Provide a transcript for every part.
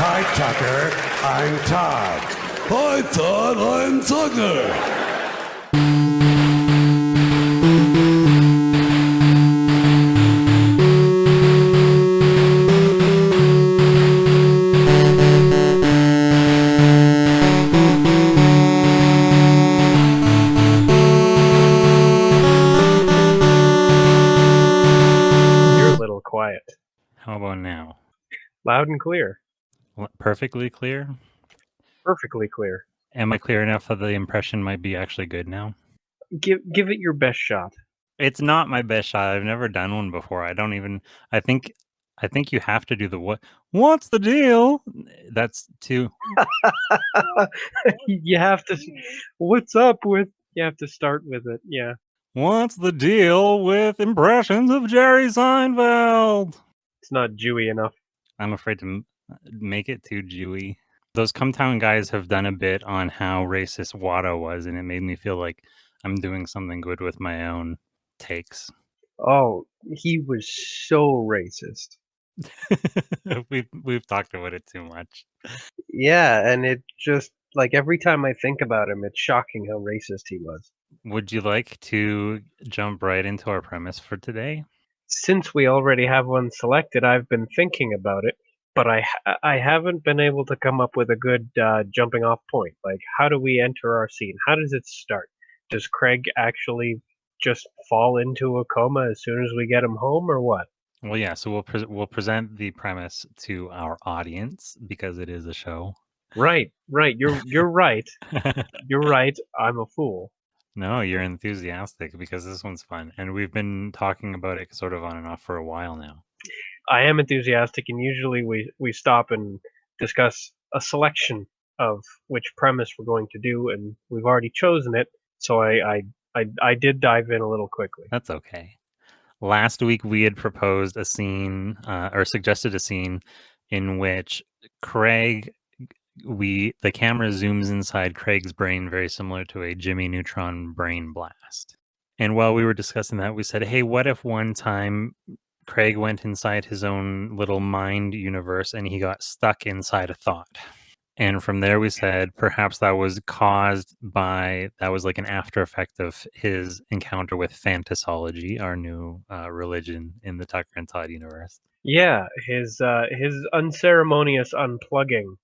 Hi, Tucker. I'm Todd. Hi, Todd. I'm Tucker. Quiet. How about now? Loud and clear. Perfectly clear? Perfectly clear. Am I clear enough that the impression might be actually good now? Give it your best shot. It's not my best shot. I've never done one before. I think you have to do the what's the deal? That's too You have to. What's up with? You have to start with it. Yeah. What's the deal with impressions of Jerry Seinfeld? It's not Jewy enough. I'm afraid to make it too Jewy. Those Cumtown guys have done a bit on how racist Watto was, and it made me feel like I'm doing something good with my own takes. Oh, he was so racist. We've talked about it too much. Yeah, and it just like every time I think about him, it's shocking how racist he was. Would you like to jump right into our premise for today? Since we already have one selected, I've been thinking about it, but I haven't been able to come up with a good jumping off point. Like, how do we enter our scene? How does it start? Does Craig actually just fall into a coma as soon as we get him home, or what? Well, yeah. So we'll present the premise to our audience because it is a show. Right. You're right. You're right. I'm a fool. No, you're enthusiastic because this one's fun, and we've been talking about it sort of on and off for a while now. I am enthusiastic, and usually we stop and discuss a selection of which premise we're going to do, and we've already chosen it. So I did dive in a little quickly. That's okay. Last week we had proposed a scene or suggested a scene in which the camera zooms inside Craig's brain, very similar to a Jimmy Neutron brain blast. And while we were discussing that, we said, hey, what if one time Craig went inside his own little mind universe and he got stuck inside a thought? And from there, we said perhaps that was like an after effect of his encounter with Fantasology, our new religion in the Tucker and Todd universe. Yeah, his unceremonious unplugging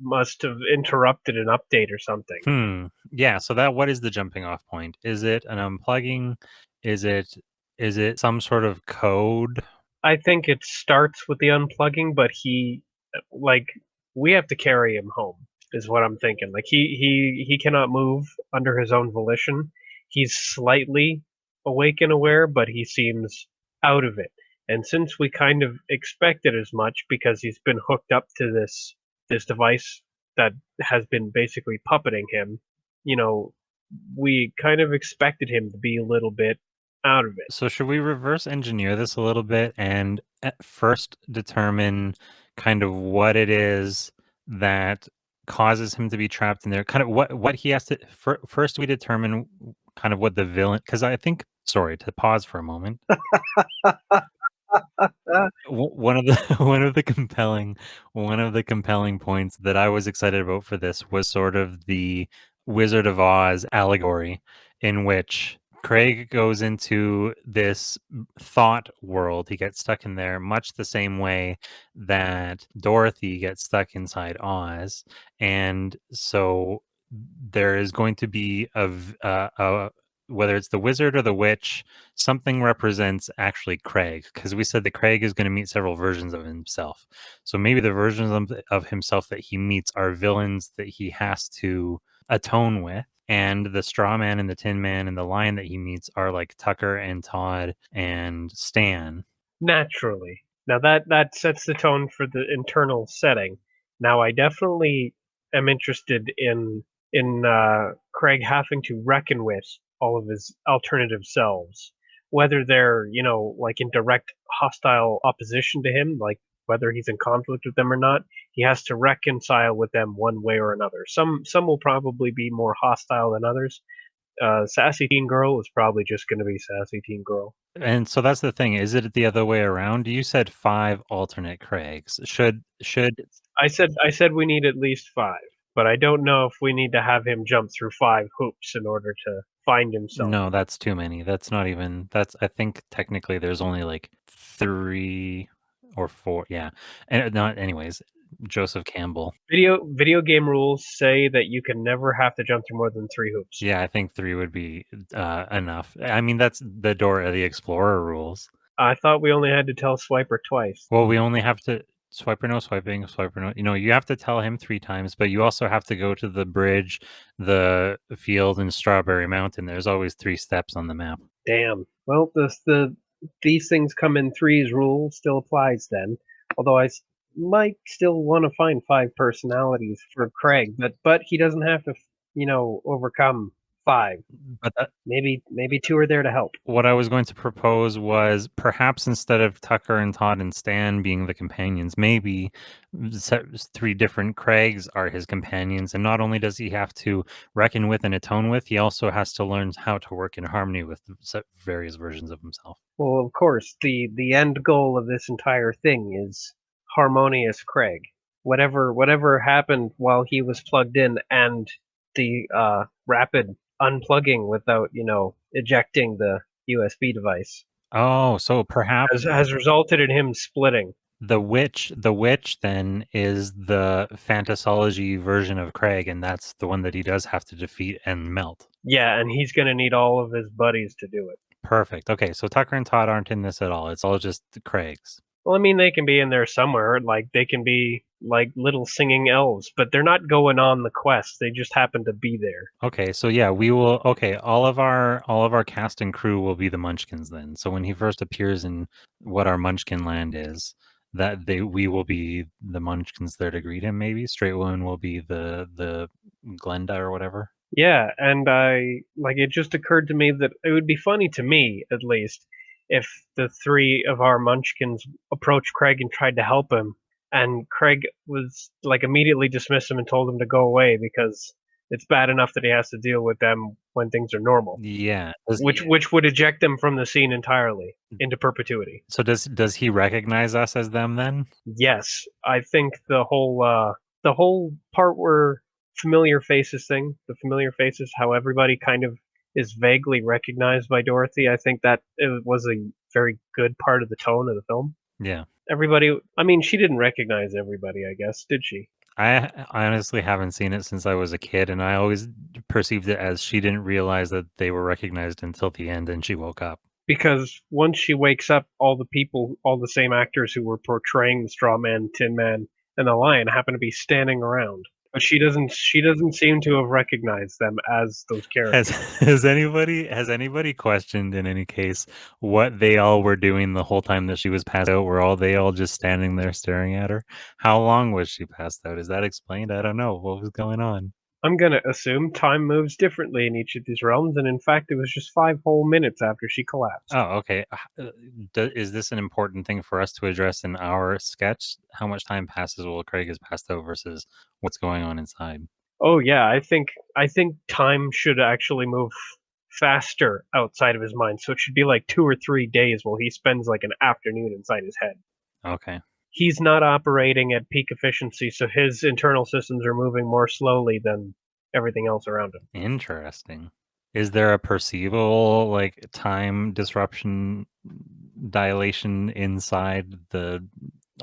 must have interrupted an update or something. Yeah. So what is the jumping off point? Is it an unplugging? Is it some sort of code? I think it starts with the unplugging, but we have to carry him home is what I'm thinking. Like he cannot move under his own volition. He's slightly awake and aware, but he seems out of it. And since we kind of expected as much because he's been hooked up to this device that has been basically puppeting him, we kind of expected him to be a little bit out of it. So should we reverse engineer this a little bit and at first determine kind of what it is that causes him to be trapped in there? Kind of what he has to first we determine kind of what the villain, because I think, sorry to pause for a moment. One of the one of the compelling points that I was excited about for this was sort of the Wizard of Oz allegory, in which Craig goes into this thought world. He gets stuck in there, much the same way that Dorothy gets stuck inside Oz, and so there is going to be a whether it's the wizard or the witch, something represents actually Craig, because we said that Craig is going to meet several versions of himself. So maybe the versions of himself that he meets are villains that he has to atone with. And the straw man and the tin man and the lion that he meets are like Tucker and Todd and Stan. Naturally. Now that sets the tone for the internal setting. Now I definitely am interested in Craig having to reckon with all of his alternative selves, whether they're like in direct hostile opposition to him, like whether he's in conflict with them or not. He has to reconcile with them one way or another. Some will probably be more hostile than others. Sassy teen girl is probably just going to be sassy teen girl. And so that's the thing. Is it the other way around? You said 5 alternate Craigs. Should I said we need at least 5, but I don't know if we need to have him jump through 5 hoops in order to find himself. No, that's too many. That's not even that's I think technically there's only like 3 or 4. Yeah. And not anyways, Joseph Campbell. Video game rules say that you can never have to jump through more than 3 hoops. Yeah, I think 3 would be enough. I mean, that's the Dora the Explorer rules. I thought we only had to tell Swiper twice. Well, we only have to swiper no swiping, swiper no. You have to tell him 3 times, but you also have to go to the bridge, the field, and Strawberry Mountain. There's always 3 steps on the map. Damn. Well, these things come in threes rule still applies then. Although might still want to find 5 personalities for Craig, but he doesn't have to, overcome 5. But that, Maybe 2 are there to help. what I was going to propose was perhaps instead of Tucker and Todd and Stan being the companions, maybe 3 different Craigs are his companions. And not only does he have to reckon with and atone with, he also has to learn how to work in harmony with various versions of himself. Well, of course, the end goal of this entire thing is harmonious Craig. Whatever happened while he was plugged in and the rapid unplugging without, ejecting the USB device Oh, so perhaps has resulted in him splitting. the witch then is the Fantasology version of Craig, and that's the one that he does have to defeat and melt. Yeah, and he's going to need all of his buddies to do it. Perfect. Okay, so Tucker and Todd aren't in this at all. It's all just the Craigs. Well, I mean, they can be in there somewhere. Like, they can be like little singing elves, but they're not going on the quest. They just happen to be there. Okay, so yeah, we will. Okay, all of our cast and crew will be the Munchkins then. So when he first appears in what our Munchkin land is, we will be the Munchkins there to greet him. Maybe Straight One will be the Glenda or whatever. Yeah, and it just occurred to me that it would be funny to me, at least, if the 3 of our Munchkins approached Craig and tried to help him, and Craig was immediately dismissed him and told him to go away because it's bad enough that he has to deal with them when things are normal, Yeah. which would eject them from the scene entirely into perpetuity. So does he recognize us as them then? Yes, I think the whole part where familiar faces thing, the familiar faces, how everybody kind of is vaguely recognized by Dorothy. I think that it was a very good part of the tone of the film. Yeah. Everybody, I mean, she didn't recognize everybody, I guess, did she? I honestly haven't seen it since I was a kid, and I always perceived it as she didn't realize that they were recognized until the end, and she woke up. Because once she wakes up, all the same actors who were portraying the Straw Man, Tin Man, and the Lion happen to be standing around. But she doesn't seem to have recognized them as those characters. Has anybody questioned in any case what they all were doing the whole time that she was passed out? Were they all just standing there staring at her? How long was she passed out? Is that explained? I don't know. What was going on? I'm gonna assume time moves differently in each of these realms, and in fact, it was just 5 whole minutes after she collapsed. Oh, okay. Is this an important thing for us to address in our sketch? How much time passes while Craig is passed out versus what's going on inside? Oh yeah, I think time should actually move faster outside of his mind, so it should be like 2 or 3 days while he spends like an afternoon inside his head. Okay. He's not operating at peak efficiency, so his internal systems are moving more slowly than everything else around him. Interesting. Is there a perceivable like time disruption dilation inside the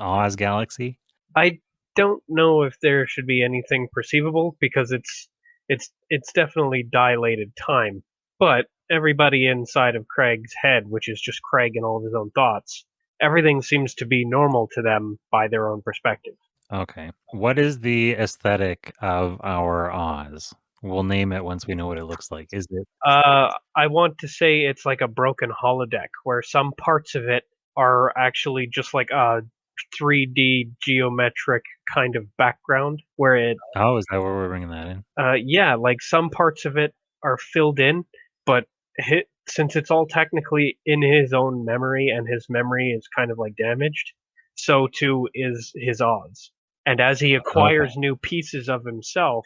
Oz galaxy? I don't know if there should be anything perceivable because it's definitely dilated time, but everybody inside of Craig's head, which is just Craig and all of his own thoughts, everything seems to be normal to them by their own perspective. Okay. What is the aesthetic of our Oz? We'll name it once we know what it looks like. Is it I want to say it's like a broken holodeck where some parts of it are actually just like a 3D geometric kind of background where Oh, is that where we're bringing that in? yeah, like some parts of it are filled in, but since it's all technically in his own memory and his memory is kind of like damaged, so too is his odds. And as he Okay. acquires new pieces of himself,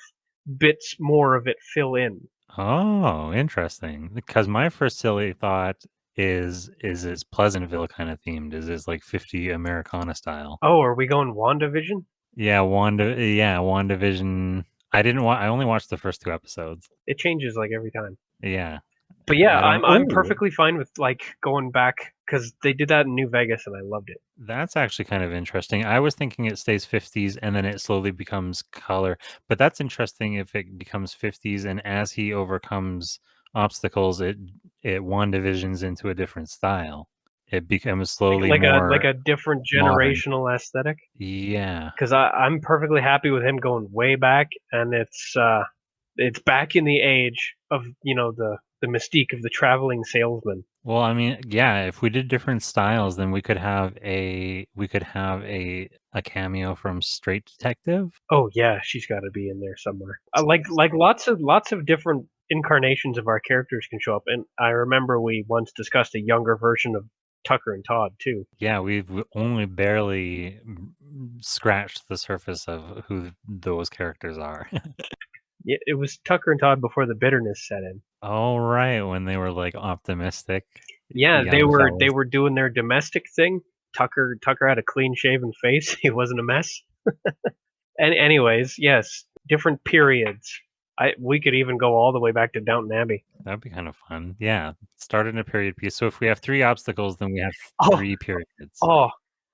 bits more of it fill in. Oh, interesting. Because my first silly thought is this Pleasantville kind of themed? Is this like 50 Americana style? Oh, are we going WandaVision? Yeah, WandaVision. I only watched the first 2 episodes. It changes like every time. Yeah. But yeah, I don't I'm perfectly fine with like going back because they did that in New Vegas and I loved it. That's actually kind of interesting. I was thinking it stays 50s and then it slowly becomes color, but that's interesting if it becomes 50s and as he overcomes obstacles, it WandaVisions into a different style. It becomes slowly Like more a different modern. generational aesthetic. Yeah. Because I'm perfectly happy with him going way back, and it's back in the age of the mystique of the traveling salesman. Well, I mean, yeah, if we did different styles, then we could have a cameo from Straight Detective. Oh yeah, she's got to be in there somewhere. Like lots of different incarnations of our characters can show up, and I remember we once discussed a younger version of Tucker and Todd too. Yeah, we've only barely scratched the surface of who those characters are. It was Tucker and Todd before the bitterness set in. All right, when they were like optimistic Yeah, young they fellas. were doing their domestic thing. Tucker had a clean shaven face. He wasn't a mess. And anyways, yes, different periods. We could even go all the way back to Downton Abbey. That'd be kind of fun. Yeah, start in a period piece. So if we have 3 obstacles, then we have Oh, 3 periods. oh,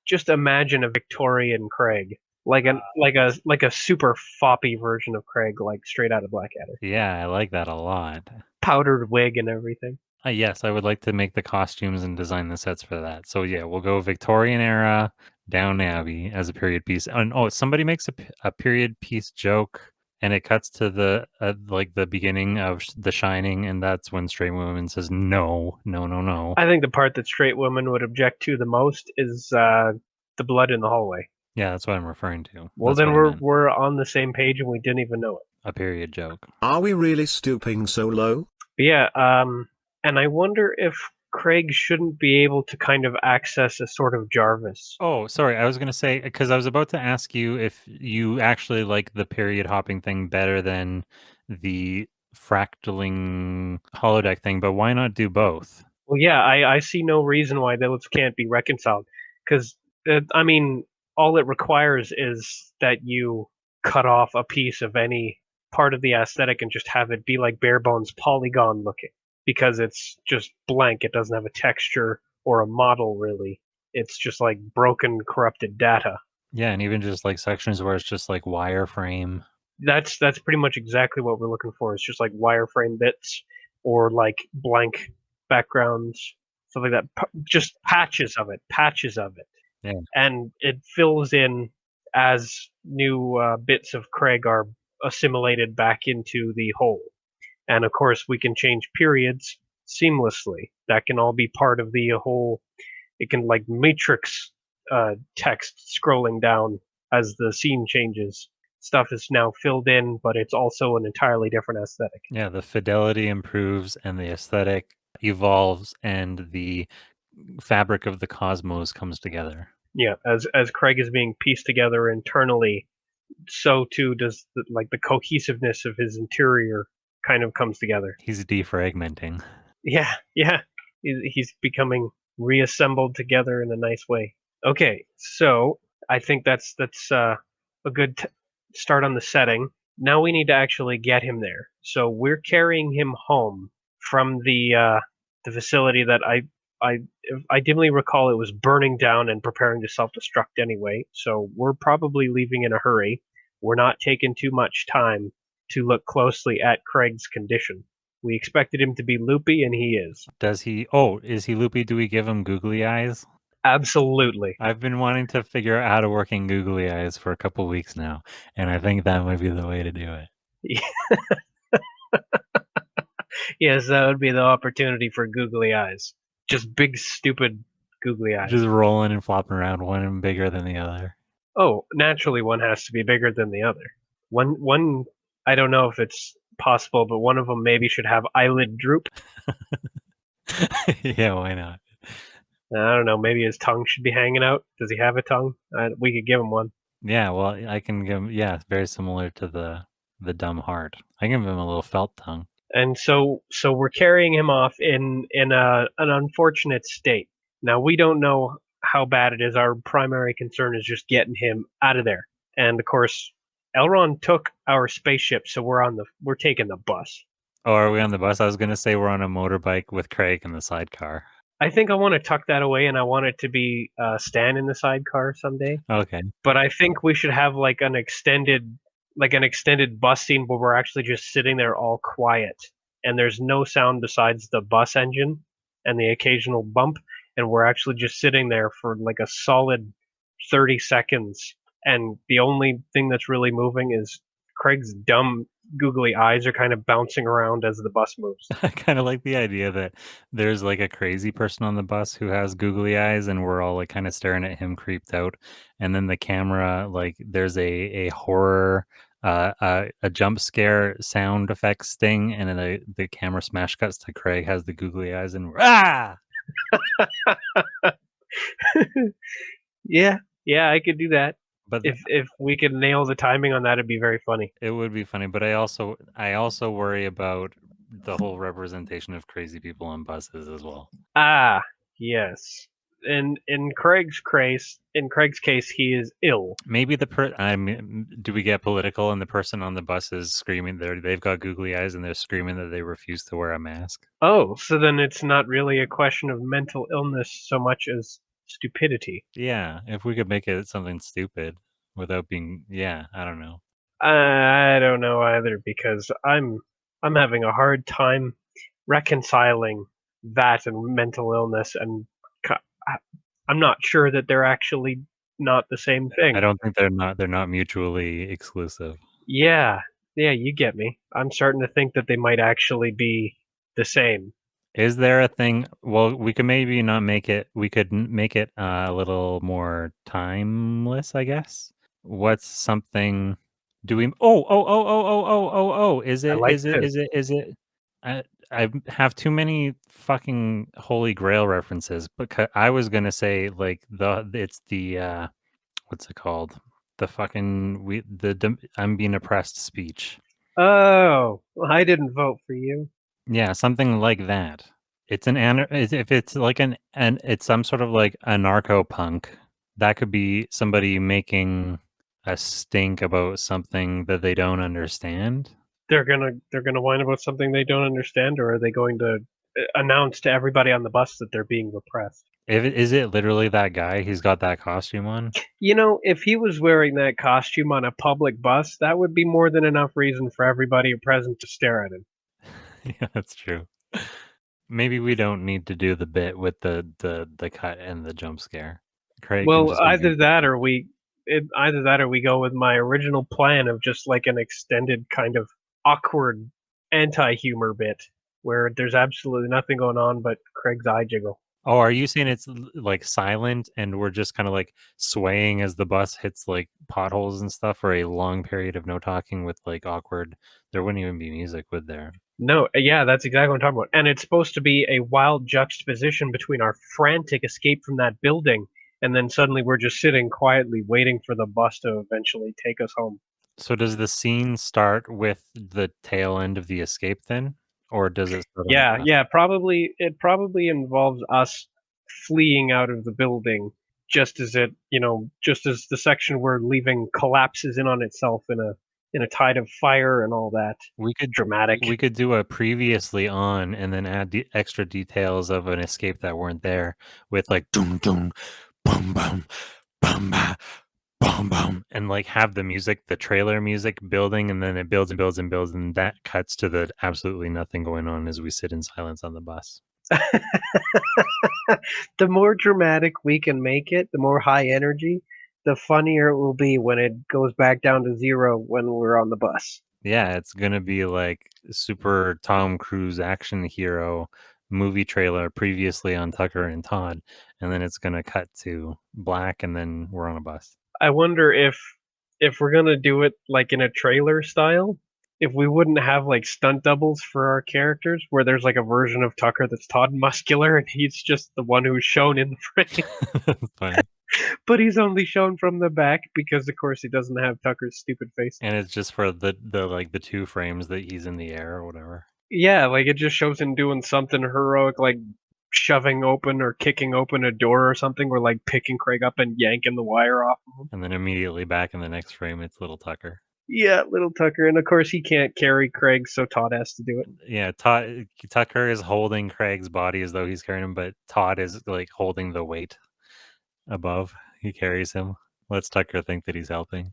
just imagine a Victorian Craig, like a super foppy version of Craig, like straight out of Blackadder, Yeah, I like that a lot. powdered wig and everything. Yes, I would like to make the costumes and design the sets for that. So yeah, we'll go Victorian era, Down Abbey as a period piece. And oh, somebody makes a period piece joke, and it cuts to the like the beginning of The Shining, and that's when Straight Woman says no, no, no, no. I think the part that straight women would object to the most is the blood in the hallway. Yeah, that's what I'm referring to. Well, That's then what I meant. we're on the same page and we didn't even know it. A period joke. Are we really stooping so low? But yeah, and I wonder if Craig shouldn't be able to kind of access a sort of Jarvis. Oh, sorry. I was gonna say because I was about to ask you if you actually like the period hopping thing better than the fractaling holodeck thing, but why not do both? Well, yeah, I see no reason why those can't be reconciled. Because, I mean, all it requires is that you cut off a piece of any part of the aesthetic and just have it be like bare bones polygon looking. Because it's just blank. It doesn't have a texture or a model, really. It's just like broken, corrupted data. Yeah, and even just like sections where it's just like wireframe. That's pretty much exactly what we're looking for. It's just like wireframe bits or like blank backgrounds, stuff like that. Just patches of it, Yeah. and it fills in as new bits of Craig are assimilated back into the whole. And of course, we can change periods seamlessly. That can all be part of the whole. It can like matrix text scrolling down as the scene changes. Stuff is now filled in, but it's also an entirely different aesthetic. Yeah, the fidelity improves and the aesthetic evolves and the fabric of the cosmos comes together. Yeah, as Craig is being pieced together internally, so too does the cohesiveness of his interior kind of comes together. He's defragmenting. Yeah, yeah, he's becoming reassembled together in a nice way. Okay, so I think that's a good start on the setting. Now we need to actually get him there. So we're carrying him home from the facility that I I dimly recall it was burning down and preparing to self-destruct anyway. So we're probably leaving in a hurry. We're not taking too much time to look closely at Craig's condition. We expected him to be loopy, and he is. Is he loopy? Do we give him googly eyes? Absolutely. I've been wanting to figure out how to work in googly eyes for a couple weeks now, and I think that might be the way to do it. Yes, that would be the opportunity for googly eyes. Just big, stupid googly eyes. Just rolling and flopping around, one bigger than the other. Oh, naturally, one has to be bigger than the other. One, I don't know if it's possible, but one of them maybe should have eyelid droop. Yeah, why not? I don't know. Maybe his tongue should be hanging out. Does he have a tongue? We could give him one. Yeah, well, I can give him, yeah, very similar to the dumb heart. I can give him a little felt tongue. And so we're carrying him off in an unfortunate state. Now we don't know how bad it is. Our primary concern is just getting him out of there. and of course, Elrond took our spaceship, so we're taking the bus. Oh, are we on the bus? I was gonna say we're on a motorbike with Craig in the sidecar. I think I want to tuck that away, and I want it to be Stan in the sidecar someday. Okay. But I think we should have like an extended bus scene where we're actually just sitting there all quiet, and there's no sound besides the bus engine and the occasional bump, and we're actually just sitting there for like a solid 30 seconds, and the only thing that's really moving is Craig's dumb googly eyes are kind of bouncing around as the bus moves. I kind of like the idea that there's like a crazy person on the bus who has googly eyes, and we're all like kind of staring at him, creeped out. And then the camera, like, there's a horror, a jump scare sound effects thing, and then the camera smash cuts to Craig has the googly eyes, and we're, ah. Yeah, I could do that. But If we could nail the timing on that, it'd be very funny. it would be funny. But I also worry about the whole representation of crazy people on buses as well. Ah, yes. In Craig's case, he is ill. Maybe I mean, do we get political? And the person on the bus is screaming. They've got googly eyes, and they're screaming that they refuse to wear a mask. Oh, so then it's not really a question of mental illness so much as stupidity. Yeah, if we could make it something stupid without being, yeah, I don't know. I don't know either because I'm having a hard time reconciling that and mental illness, and I'm not sure that they're actually not the same thing. I don't think they're not mutually exclusive. Yeah, you get me. I'm starting to think that they might actually be the same. Is there a thing? Well, we could maybe not make it. We could make it a little more timeless, I guess. What's something? Do we? Oh! Is I it? like Is it? this. Is it? Is it? I have too many fucking Holy Grail references, but I was gonna say like it's the what's it called? The fucking I'm being oppressed speech. Oh, well, I didn't vote for you. Yeah, something like that. It's if it's like it's some sort of like anarcho punk, that could be somebody making a stink about something that they don't understand. They're gonna whine about something they don't understand, or are they going to announce to everybody on the bus that they're being repressed? Is it literally that guy? He's got that costume on. You know, if he was wearing that costume on a public bus, that would be more than enough reason for everybody present to stare at him. Yeah, that's true. Maybe we don't need to do the bit with the cut and the jump scare. Craig can Well, just be either that or we go with my original plan of just like an extended kind of awkward anti-humor bit where there's absolutely nothing going on but Craig's eye jiggle. Oh, are you saying it's like silent and we're just kind of like swaying as the bus hits like potholes and stuff for a long period of no talking with like awkward? There wouldn't even be music, would there? No, yeah, that's exactly what I'm talking about. And it's supposed to be a wild juxtaposition between our frantic escape from that building and then suddenly we're just sitting quietly waiting for the bus to eventually take us home. So does the scene start with the tail end of the escape then? Or does it start on the bus? Yeah, probably it probably involves us fleeing out of the building just as just as the section we're leaving collapses in on itself in a tide of fire and all that. We could Dramatic. we could do a previously on and then add extra details of an escape that weren't there with like doom doom boom boom boom ba, boom boom and like have the music, the trailer music building, and then it builds and builds and builds, and that cuts to the absolutely nothing going on as we sit in silence on the bus. The more dramatic we can make it, the more high energy, the funnier it will be when it goes back down to zero when we're on the bus. Yeah, it's gonna be like super Tom Cruise action hero movie trailer previously on Tucker and Todd, and then it's gonna cut to black, and then we're on a bus. I wonder if we're gonna do it like in a trailer style, if we wouldn't have like stunt doubles for our characters, where there's like a version of Tucker that's Todd muscular and he's just the one who's shown in the frame, That's funny. but he's only shown from the back because of course he doesn't have Tucker's stupid face. And it's just for the like the two frames that he's in the air or whatever. Yeah, like it just shows him doing something heroic, like shoving open or kicking open a door or something. We're like picking Craig up and yanking the wire off of him. And then immediately back in the next frame, it's little Tucker. Yeah, little Tucker, and of course he can't carry Craig, so Todd has to do it. Yeah, Tucker is holding Craig's body as though he's carrying him, but Todd is like holding the weight above. He carries him. Lets Tucker think that he's helping.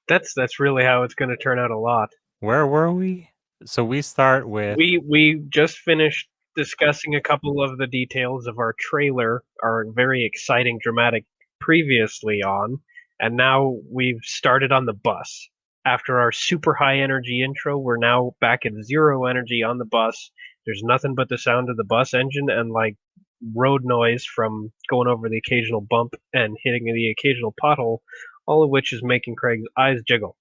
That's really how it's going to turn out a lot. Where were we? So we start with We just finished discussing a couple of the details of our trailer, our very exciting, dramatic previously on, and now we've started on the bus. After our super high energy intro, we're now back at 0 energy on the bus. There's nothing but the sound of the bus engine and like road noise from going over the occasional bump and hitting the occasional pothole, all of which is making Craig's eyes jiggle.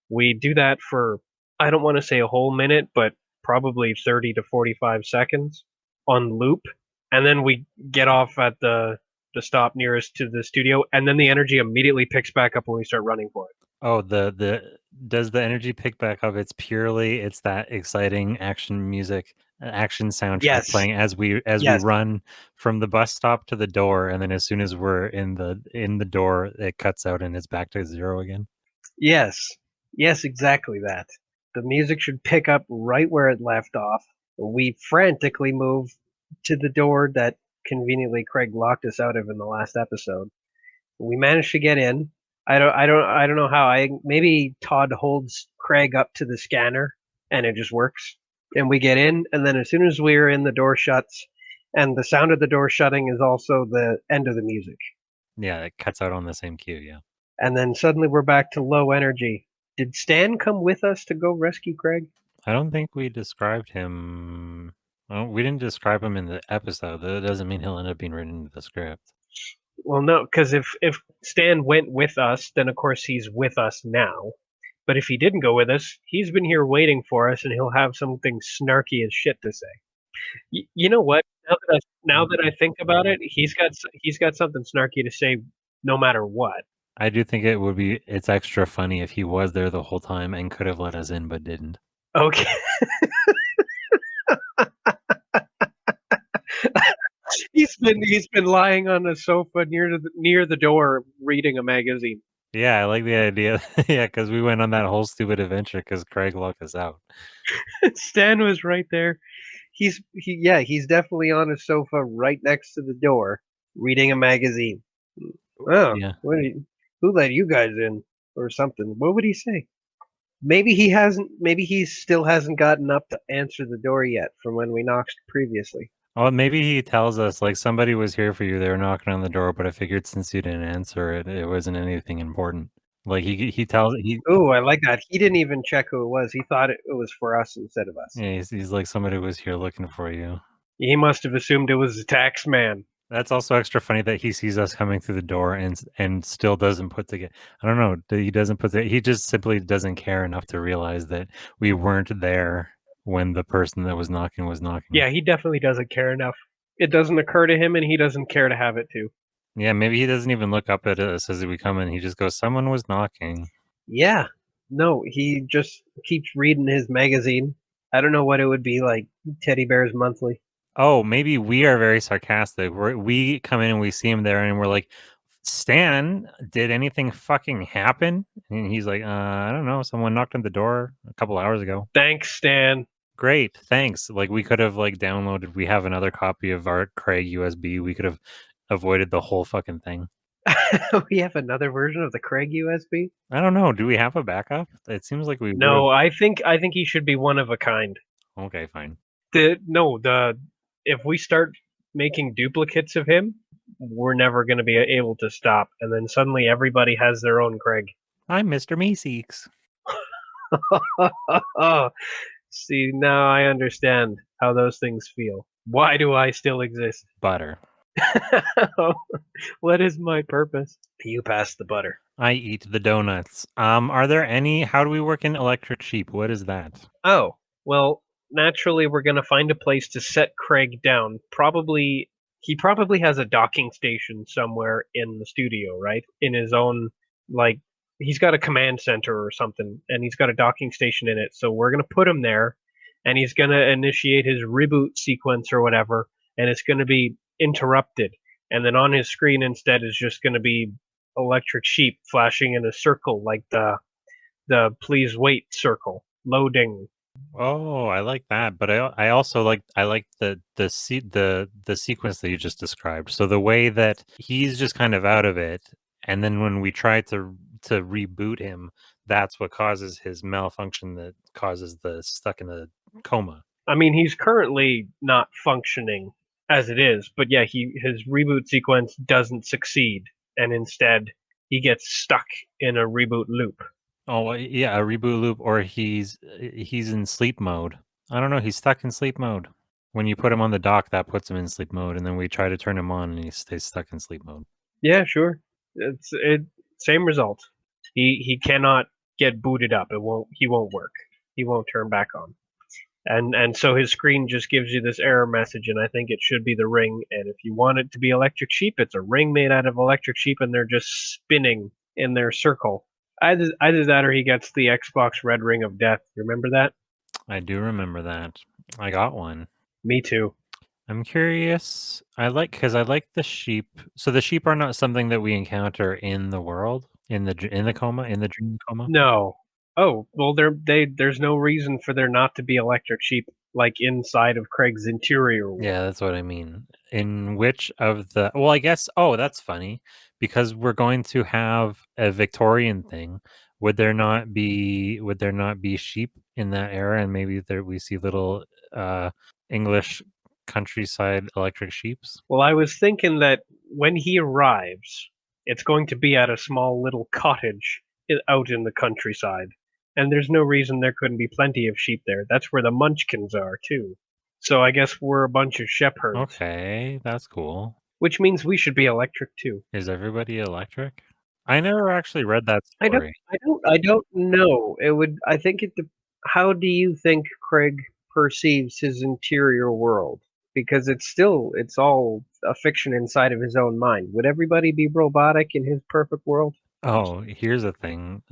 We do that for, I don't want to say a whole minute, but probably 30 to 45 seconds on loop. And then we get off at the stop nearest to the studio, and then the energy immediately picks back up when we start running for it. oh the does the energy pick back up? It's that exciting action music, action soundtrack Yes. playing as we Yes. run from the bus stop to the door, and then as soon as we're in the door, it cuts out and it's back to 0 again. Yes. Yes, exactly that. The music should pick up right where it left off. We frantically move to the door that conveniently Craig locked us out of in the last episode. We managed to get in. I don't know how. Maybe Todd holds Craig up to the scanner and it just works. And we get in, and then as soon as we're in, the door shuts, and the sound of the door shutting is also the end of the music. Yeah, it cuts out on the same cue. Yeah, And then suddenly we're back to low energy. Did Stan come with us to go rescue Craig? I don't think we described him. Well, we didn't describe him in the episode. That doesn't mean he'll end up being written into the script. Well, no, because if Stan went with us, then of course he's with us now. But if he didn't go with us, he's been here waiting for us, and he'll have something snarky as shit to say. You know what? Now that I think about it, he's got something snarky to say, no matter what. I do think it's extra funny if he was there the whole time and could have let us in but didn't. Okay. He's been lying on a sofa near the door reading a magazine. Yeah, I like the idea. Yeah, because we went on that whole stupid adventure because Craig locked us out. Stan was right there. He's definitely on a sofa right next to the door reading a magazine. Oh, Yeah. who let you guys in or something? What would he say? Maybe he still hasn't gotten up to answer the door yet from when we knocked previously. Oh, maybe he tells us like somebody was here for you. They were knocking on the door, but I figured since you didn't answer it, it wasn't anything important. Like he tells he Ooh, I like that. He didn't even check who it was. He thought it was for us instead of us. yeah, he's like somebody was here looking for you. He must have assumed it was the tax man. That's also extra funny that he sees us coming through the door and still doesn't put together. I don't know. He doesn't put the. He just simply doesn't care enough to realize that we weren't there when the person that was knocking was knocking. Yeah, he definitely doesn't care enough. It doesn't occur to him, and he doesn't care to have it to. Yeah, maybe he doesn't even look up at us as we come in. He just goes, "Someone was knocking." Yeah. No, he just keeps reading his magazine. I don't know what it would be like. Teddy Bears Monthly. Oh, maybe we are very sarcastic. We come in and we see him there, and we're like, "Stan, did anything fucking happen?" And he's like, "I don't know. Someone knocked on the door a couple hours ago." Thanks, Stan. Great, thanks. Like we could have like downloaded. We have another copy of our Craig USB. We could have avoided the whole fucking thing. We have another version of the Craig USB? I don't know. Do we have a backup? It seems like we No, would. I think he should be one of a kind. Okay, fine. If we start making duplicates of him, we're never going to be able to stop, and then suddenly everybody has their own Craig. I'm Mr. Meeseeks. See, now I understand how those things feel. Why do I still exist? Butter. What is my purpose? You pass the butter. I eat the donuts. Are there any? How do we work in electric sheep? What is that? Oh, well, naturally we're going to find a place to set Craig down. He probably has a docking station somewhere in the studio, right? In his own, like, he's got a command center or something, and he's got a docking station in it. So we're going to put him there, and he's going to initiate his reboot sequence or whatever, and it's going to be interrupted. And then on his screen instead is just going to be electric sheep flashing in a circle, like the please wait circle loading. Oh, I like that, but I also like the sequence that you just described. So the way that he's just kind of out of it, and then when we try to reboot him, that's what causes his malfunction that causes the stuck in the coma. I mean, he's currently not functioning as it is, but yeah, his reboot sequence doesn't succeed, and instead he gets stuck in a reboot loop. Oh, yeah, a reboot loop, or he's in sleep mode. I don't know. He's stuck in sleep mode. When you put him on the dock, that puts him in sleep mode, and then we try to turn him on, and he stays stuck in sleep mode. Yeah, sure. It same result. He cannot get booted up. He won't work. He won't turn back on. And so his screen just gives you this error message, and I think it should be the ring. And if you want it to be electric sheep, it's a ring made out of electric sheep, and they're just spinning in their circle. Either that, or he gets the Xbox Red Ring of Death. You remember that? I do remember that. I got one. Me too. I'm curious. I like the sheep. So the sheep are not something that we encounter in the world, in the coma, in the dream coma. No. Oh, well, there's no reason for there not to be electric sheep like inside of Craig's interior world. Yeah, that's what I mean. In which of the well, I guess that's funny because we're going to have a Victorian thing. Would there not be sheep in that era and maybe there we see little English countryside electric sheeps? Well, I was thinking that when he arrives, it's going to be at a small little cottage out in the countryside. And there's no reason there couldn't be plenty of sheep there. That's where the munchkins are, too. So I guess we're a bunch of shepherds. Okay, that's cool. Which means we should be electric, too. Is everybody electric? I never actually read that story. I don't know. I think how do you think Craig perceives his interior world? Because it's all a fiction inside of his own mind. Would everybody be robotic in his perfect world? Oh, here's the thing.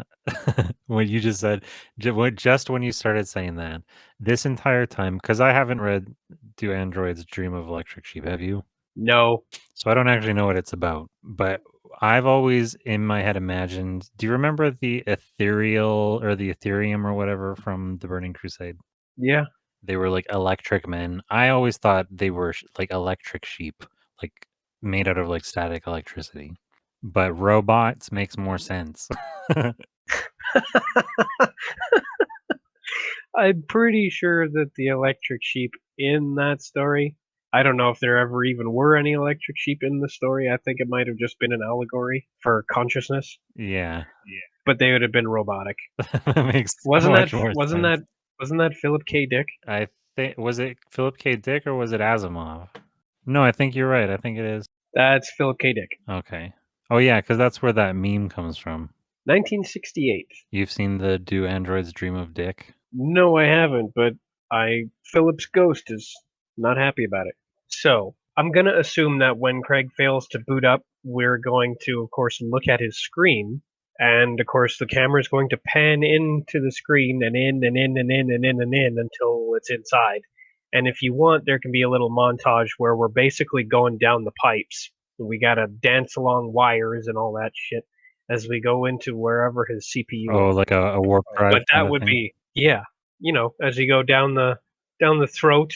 What you just said, just when you started saying that, this entire time, because I haven't read Do Androids Dream of Electric Sheep, have you? No. So I don't actually know what it's about, but I've always in my head imagined. Do you remember the ethereal or the Ethereum or whatever from the Burning Crusade? Yeah. They were like electric men. I always thought they were like electric sheep, like made out of like static electricity. But robots makes more sense. I'm pretty sure that the electric sheep in that story, I don't know if there ever even were any electric sheep in the story. I think it might have just been an allegory for consciousness, Yeah, but they would have been robotic. that makes so Wasn't much that more wasn't sense. that wasn't that Philip K. Dick? I think was it Philip K. Dick or was it Asimov? No, I think you're right. I think it is. That's Philip K. Dick. Okay. Oh yeah, because that's where that meme comes from. 1968. You've seen the Do Androids Dream of Dick? No, I haven't, but Philip's ghost is not happy about it. So, I'm gonna assume that when Craig fails to boot up, we're going to, of course, look at his screen, and of course, the camera is going to pan into the screen and in and in and in and in and in until it's inside. And if you want, there can be a little montage where we're basically going down the pipes. We gotta dance along wires and all that shit as we go into wherever his CPU Oh, is. like a warp drive But kind that of would thing? be, yeah, as you go down the throat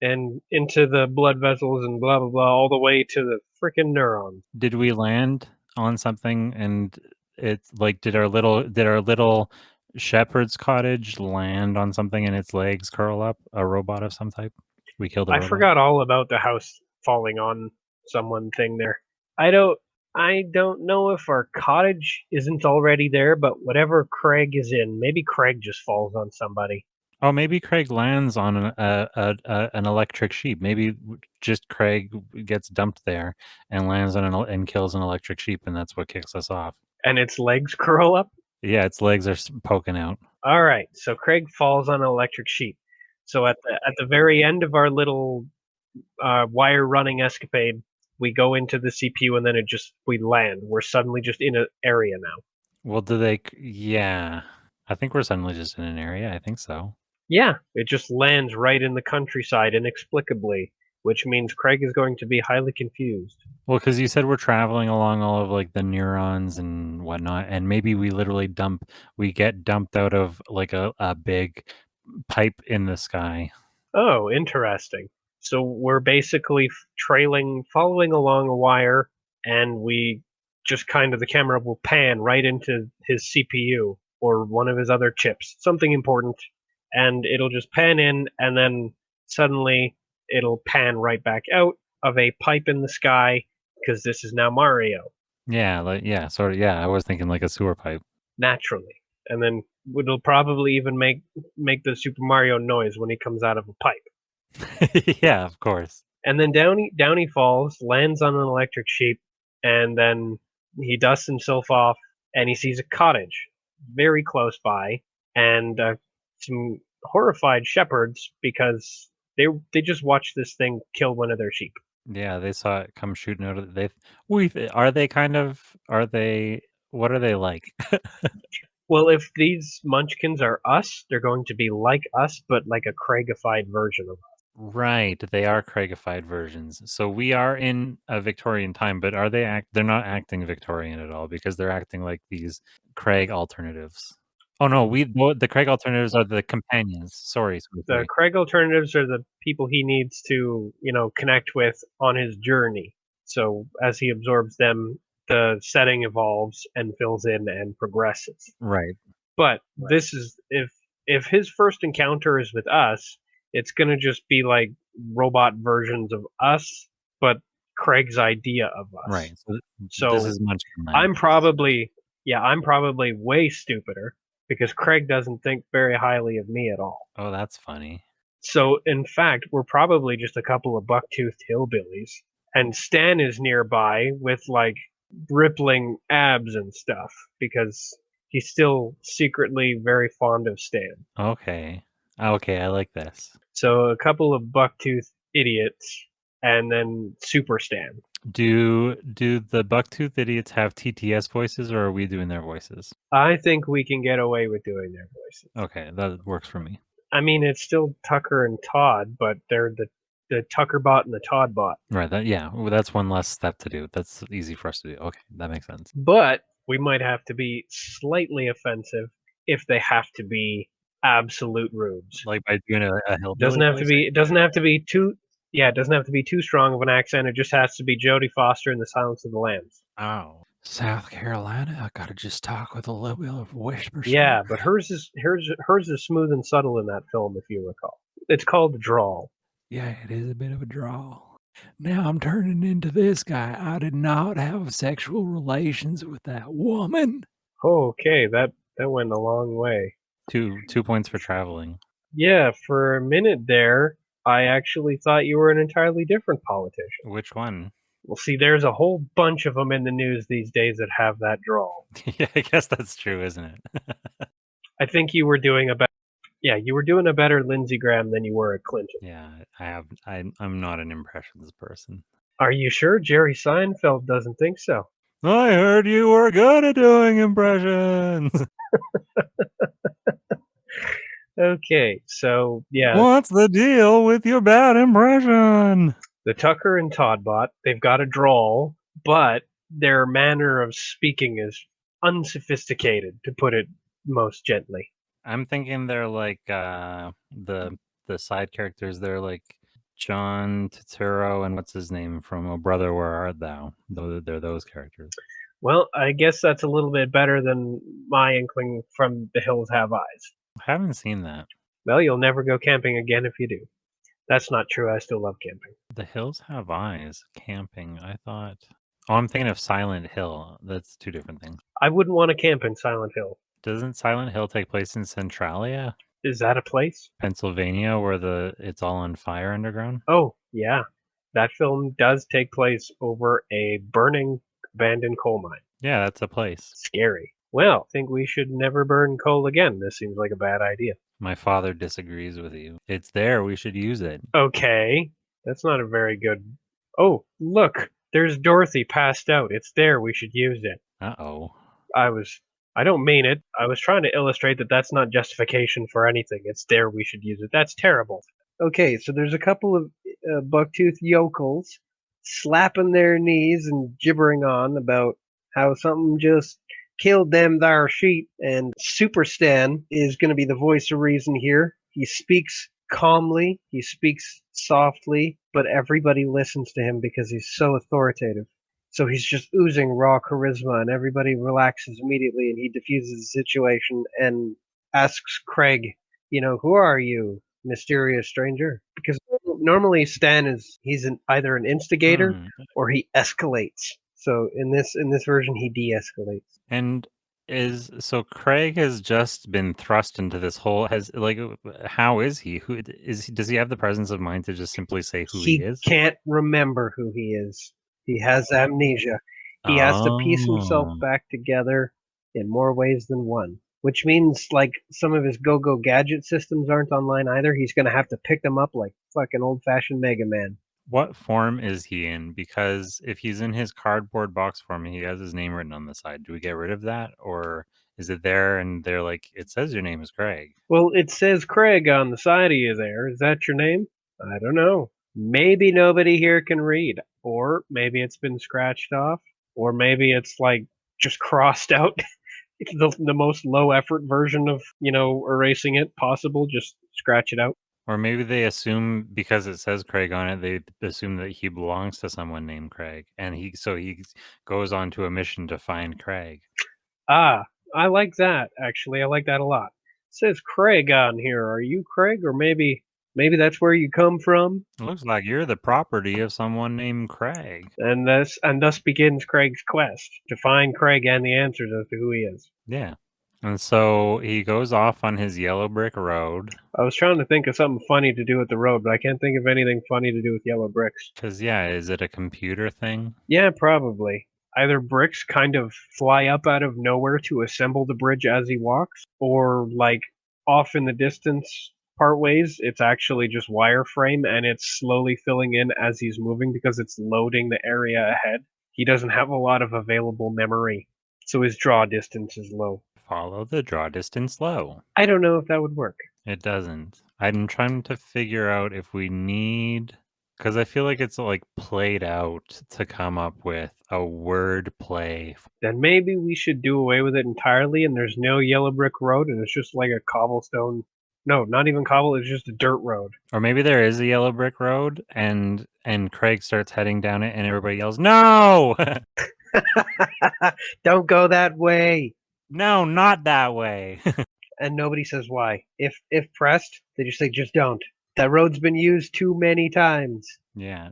and into the blood vessels and blah blah blah all the way to the freaking neurons. Did we land on something and it's like did our little shepherd's cottage land on something and its legs curl up? A robot of some type? We killed a I robot? forgot all about the house falling on someone thing there. I don't know if our cottage isn't already there, but whatever Craig is in, maybe Craig just falls on somebody. Oh, maybe Craig lands on an electric sheep. Maybe just Craig gets dumped there and lands on and kills an electric sheep, and that's what kicks us off. And its legs curl up. Yeah, its legs are poking out. All right, so Craig falls on an electric sheep. So at the very end of our little wire running escapade, we go into the CPU and then we land. We're suddenly just in an area now. Well, do they? Yeah, I think we're suddenly just in an area. I think so. Yeah, it just lands right in the countryside inexplicably. which means Craig is going to be highly confused. Well, because you said we're traveling along all of like the neurons and whatnot, and maybe we literally get dumped out of like a big pipe in the sky. Oh, interesting. So we're basically following along a wire, and we just kind of the camera will pan right into his CPU or one of his other chips, something important, and it'll just pan in, and then suddenly it'll pan right back out of a pipe in the sky because this is now Mario, Yeah, sort of. Yeah, I was thinking like a sewer pipe. naturally. And then it'll probably even make the Super Mario noise when he comes out of a pipe. Yeah, of course. And then down he falls, lands on an electric sheep, and then he dusts himself off, and he sees a cottage very close by, and some horrified shepherds because they just watched this thing kill one of their sheep. Yeah, they saw it come shooting out of are they kind of are they what are they like? Well, if these munchkins are us, they're going to be like us, but like a Craigified version of us. Right, they are Craigified versions. So we are in a Victorian time, but they're not acting Victorian at all because they're acting like these Craig alternatives. Oh no, the Craig alternatives are the companions. Sorry. The Craig alternatives are the people he needs to, connect with on his journey. So as he absorbs them, the setting evolves and fills in and progresses. Right. But this is if his first encounter is with us, it's gonna just be like robot versions of us, but Craig's idea of us. Right. So this is Munchkin Land. I'm probably way stupider because Craig doesn't think very highly of me at all. Oh, that's funny. So in fact, we're probably just a couple of buck-toothed hillbillies, and Stan is nearby with like rippling abs and stuff because he's still secretly very fond of Stan. Okay. Okay, I like this. So a couple of buck-toothed idiots, and then Super Stan. Do the Bucktooth idiots have TTS voices, or are we doing their voices? I think we can get away with doing their voices. Okay, that works for me. I mean, it's still Tucker and Todd, but they're the Tucker bot and the Todd bot. Right. That's one less step to do. That's easy for us to do. Okay, that makes sense. But we might have to be slightly offensive if they have to be absolute rubes. Like by doing a hillbilly Doesn't have to voice? be. It doesn't have to be too. Yeah, it doesn't have to be too strong of an accent. It just has to be Jodie Foster in The Silence of the Lambs. Oh, South Carolina. I gotta just talk with a little bit of whisper. Yeah, but hers is smooth and subtle in that film, if you recall. It's called Drawl. Yeah, it is a bit of a draw. Now I'm turning into this guy. I did not have sexual relations with that woman. Okay, that went a long way. 2 points for traveling. Yeah, for a minute there, I actually thought you were an entirely different politician. Which one? Well, see, there's a whole bunch of them in the news these days that have that drawl. Yeah, I guess that's true, isn't it? I think you were doing a better. Yeah, you were doing a better Lindsey Graham than you were at Clinton. Yeah, I'm not an impressions person. Are you sure Jerry Seinfeld doesn't think so? I heard you were good at doing impressions. Okay, so yeah. What's the deal with your bad impression? The Tucker and Todd bot, they've got a drawl, but their manner of speaking is unsophisticated, to put it most gently. I'm thinking they're like the side characters. They're like John Turturro and what's his name from Oh Brother Where Art Thou? They're those characters. Well, I guess that's a little bit better than my inkling from The Hills Have Eyes. I haven't seen that. Well, you'll never go camping again if you do. That's not true. I still love camping. The Hills Have Eyes. Camping. I thought. Oh, I'm thinking of Silent Hill. That's two different things. I wouldn't want to camp in Silent Hill. Doesn't Silent Hill take place in Centralia, Is that a place? Pennsylvania, where it's all on fire underground? Oh, yeah. That film does take place over a burning abandoned coal mine. Yeah, that's a place. Scary. Well, I think we should never burn coal again. This seems like a bad idea. My father disagrees with you. It's there. We should use it. Okay. That's not a very good... Oh, look. There's Dorothy passed out. It's there. We should use it. Uh-oh. I don't mean it. I was trying to illustrate that that's not justification for anything. It's there. We should use it. That's terrible. Okay, so there's a couple of bucktooth yokels, slapping their knees and gibbering on about how something just killed them thar sheep. And Super Stan is going to be the voice of reason here. He speaks calmly, he speaks softly, but everybody listens to him because he's so authoritative. So he's just oozing raw charisma, and everybody relaxes immediately, and he diffuses the situation and asks Craig, who are you, mysterious stranger? Because normally Stan he's either an instigator or he escalates. So in this version, he de-escalates. And so Craig has just been thrust into this whole how is he? Who is he? Does he have the presence of mind to just simply say who he is? He can't remember who he is. He has amnesia. He has to piece himself back together in more ways than one. Which means, like, some of his go-go gadget systems aren't online either. He's going to have to pick them up like fucking old-fashioned Mega Man. What form is he in? Because if he's in his cardboard box form, he has his name written on the side. Do we get rid of that? Or is it there and they're like, it says your name is Craig? Well, it says Craig on the side of you there. Is that your name? I don't know. Maybe nobody here can read. Or maybe it's been scratched off. Or maybe it's, like, just crossed out. the most low effort version of, erasing it possible. Just scratch it out. Or maybe they assume because it says Craig on it, they assume that he belongs to someone named Craig, and he goes on to a mission to find Craig. Ah, I like that, actually. I like that a lot. It says Craig on here. Are you Craig? Or maybe that's where you come from? It looks like you're the property of someone named Craig. And thus begins Craig's quest to find Craig and the answers as to who he is. Yeah. And so he goes off on his yellow brick road. I was trying to think of something funny to do with the road, but I can't think of anything funny to do with yellow bricks. Because, yeah, is it a computer thing? Yeah, probably. Either bricks kind of fly up out of nowhere to assemble the bridge as he walks, or, like, off in the distance part ways, it's actually just wireframe and it's slowly filling in as he's moving because it's loading the area ahead. He doesn't have a lot of available memory, so his draw distance is low. Follow the draw distance low. I don't know if that would work. It doesn't. I'm trying to figure out if we need... Because I feel like it's, like, played out to come up with a word play. Then maybe we should do away with it entirely and there's no yellow brick road and it's just like a cobblestone... No, not even cobble, it's just a dirt road. Or maybe there is a yellow brick road and Craig starts heading down it and everybody yells, "No!" Don't go that way! No, not that way. And nobody says why. If pressed, they just say, just don't. That road's been used too many times. Yeah,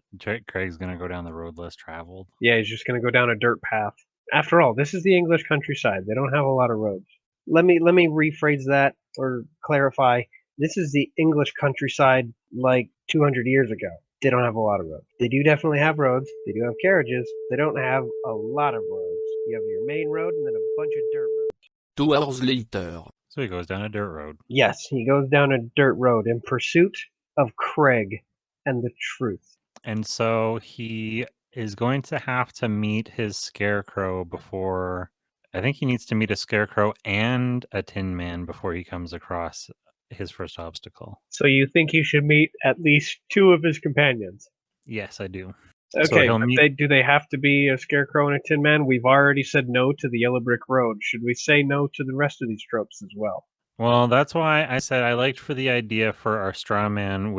Craig's going to go down the road less traveled. Yeah, he's just going to go down a dirt path. After all, this is the English countryside. They don't have a lot of roads. Let me rephrase that or clarify. This is the English countryside like 200 years ago. They don't have a lot of roads. They do definitely have roads. They do have carriages. They don't have a lot of roads. You have your main road and then a bunch of dirt roads. 2 hours later. So he goes down a dirt road. Yes, he goes down a dirt road in pursuit of Craig and the truth. And so he is going to have to meet his scarecrow before... I think he needs to meet a scarecrow and a tin man before he comes across his first obstacle. So you think he should meet at least two of his companions? Yes, I do. Okay, So do they have to be a scarecrow and a tin man? We've already said no to the yellow brick road. Should we say no to the rest of these tropes as well? Well, that's why I said I liked for the idea for our straw man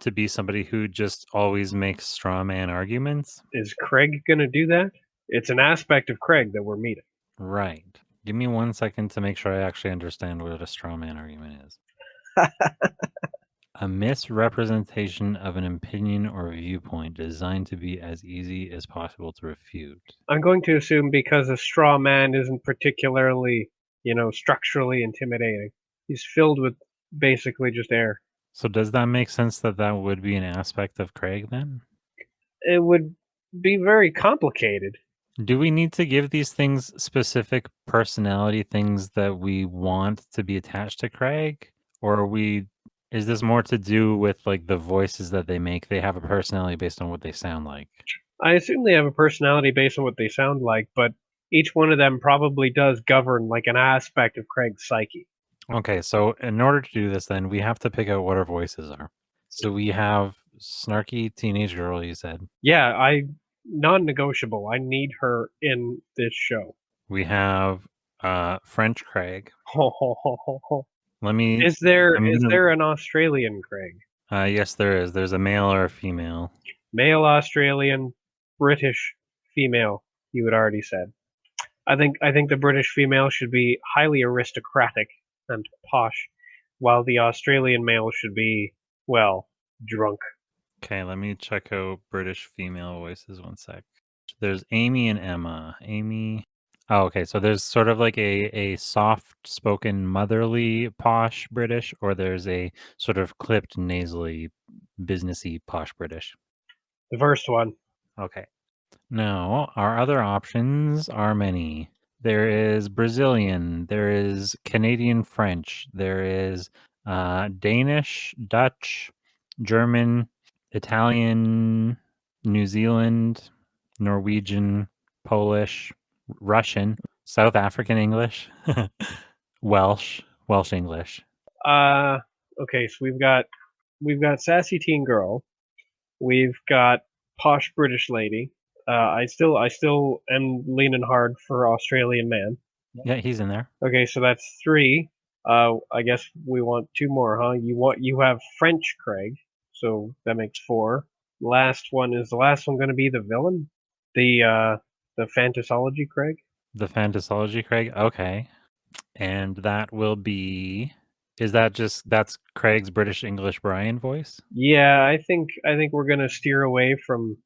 to be somebody who just always makes straw man arguments. Is Craig going to do that? It's an aspect of Craig that we're meeting. Right. Give me 1 second to make sure I actually understand what a straw man argument is. A misrepresentation of an opinion or viewpoint designed to be as easy as possible to refute. I'm going to assume because a straw man isn't particularly, structurally intimidating. He's filled with basically just air. So does that make sense that would be an aspect of Craig then? It would be very complicated. Do we need to give these things specific personality things that we want to be attached to Craig? Or is this more to do with like the voices that they make? They have a personality based on what they sound like. I assume they have a personality based on what they sound like, but each one of them probably does govern like an aspect of Craig's psyche. Okay, so in order to do this then, we have to pick out what our voices are. So we have snarky teenage girl, you said. Yeah, non-negotiable. I need her in this show. We have French Craig. Ho, ho, ho, ho, ho. Let me. Is there I'm gonna. an Australian Craig? Yes, there is. There's a male or a female. Male Australian, British female, you had already said. I think the British female should be highly aristocratic and posh, while the Australian male should be, well, drunk. Okay, let me check out British female voices. One sec. There's Amy and Emma. Amy. Oh, okay. So there's sort of like a soft-spoken, motherly, posh British, or there's a sort of clipped, nasally, businessy, posh British. The first one. Okay. Now, our other options are many. There is Brazilian, there is Canadian French, there is Danish, Dutch, German, Italian, New Zealand, Norwegian, Polish, Russian, South African English, Welsh English. Okay, so we've got sassy teen girl, we've got posh British lady. I still am leaning hard for Australian man. Yeah, he's in there. Okay, so that's 3. I guess we want 2 more, huh? You have French Craig, so that makes 4. The last one going to be the villain? The Fantasology Craig? The Fantasology Craig. Okay. And that will be that's Craig's British English Brian voice? Yeah, I think we're going to steer away from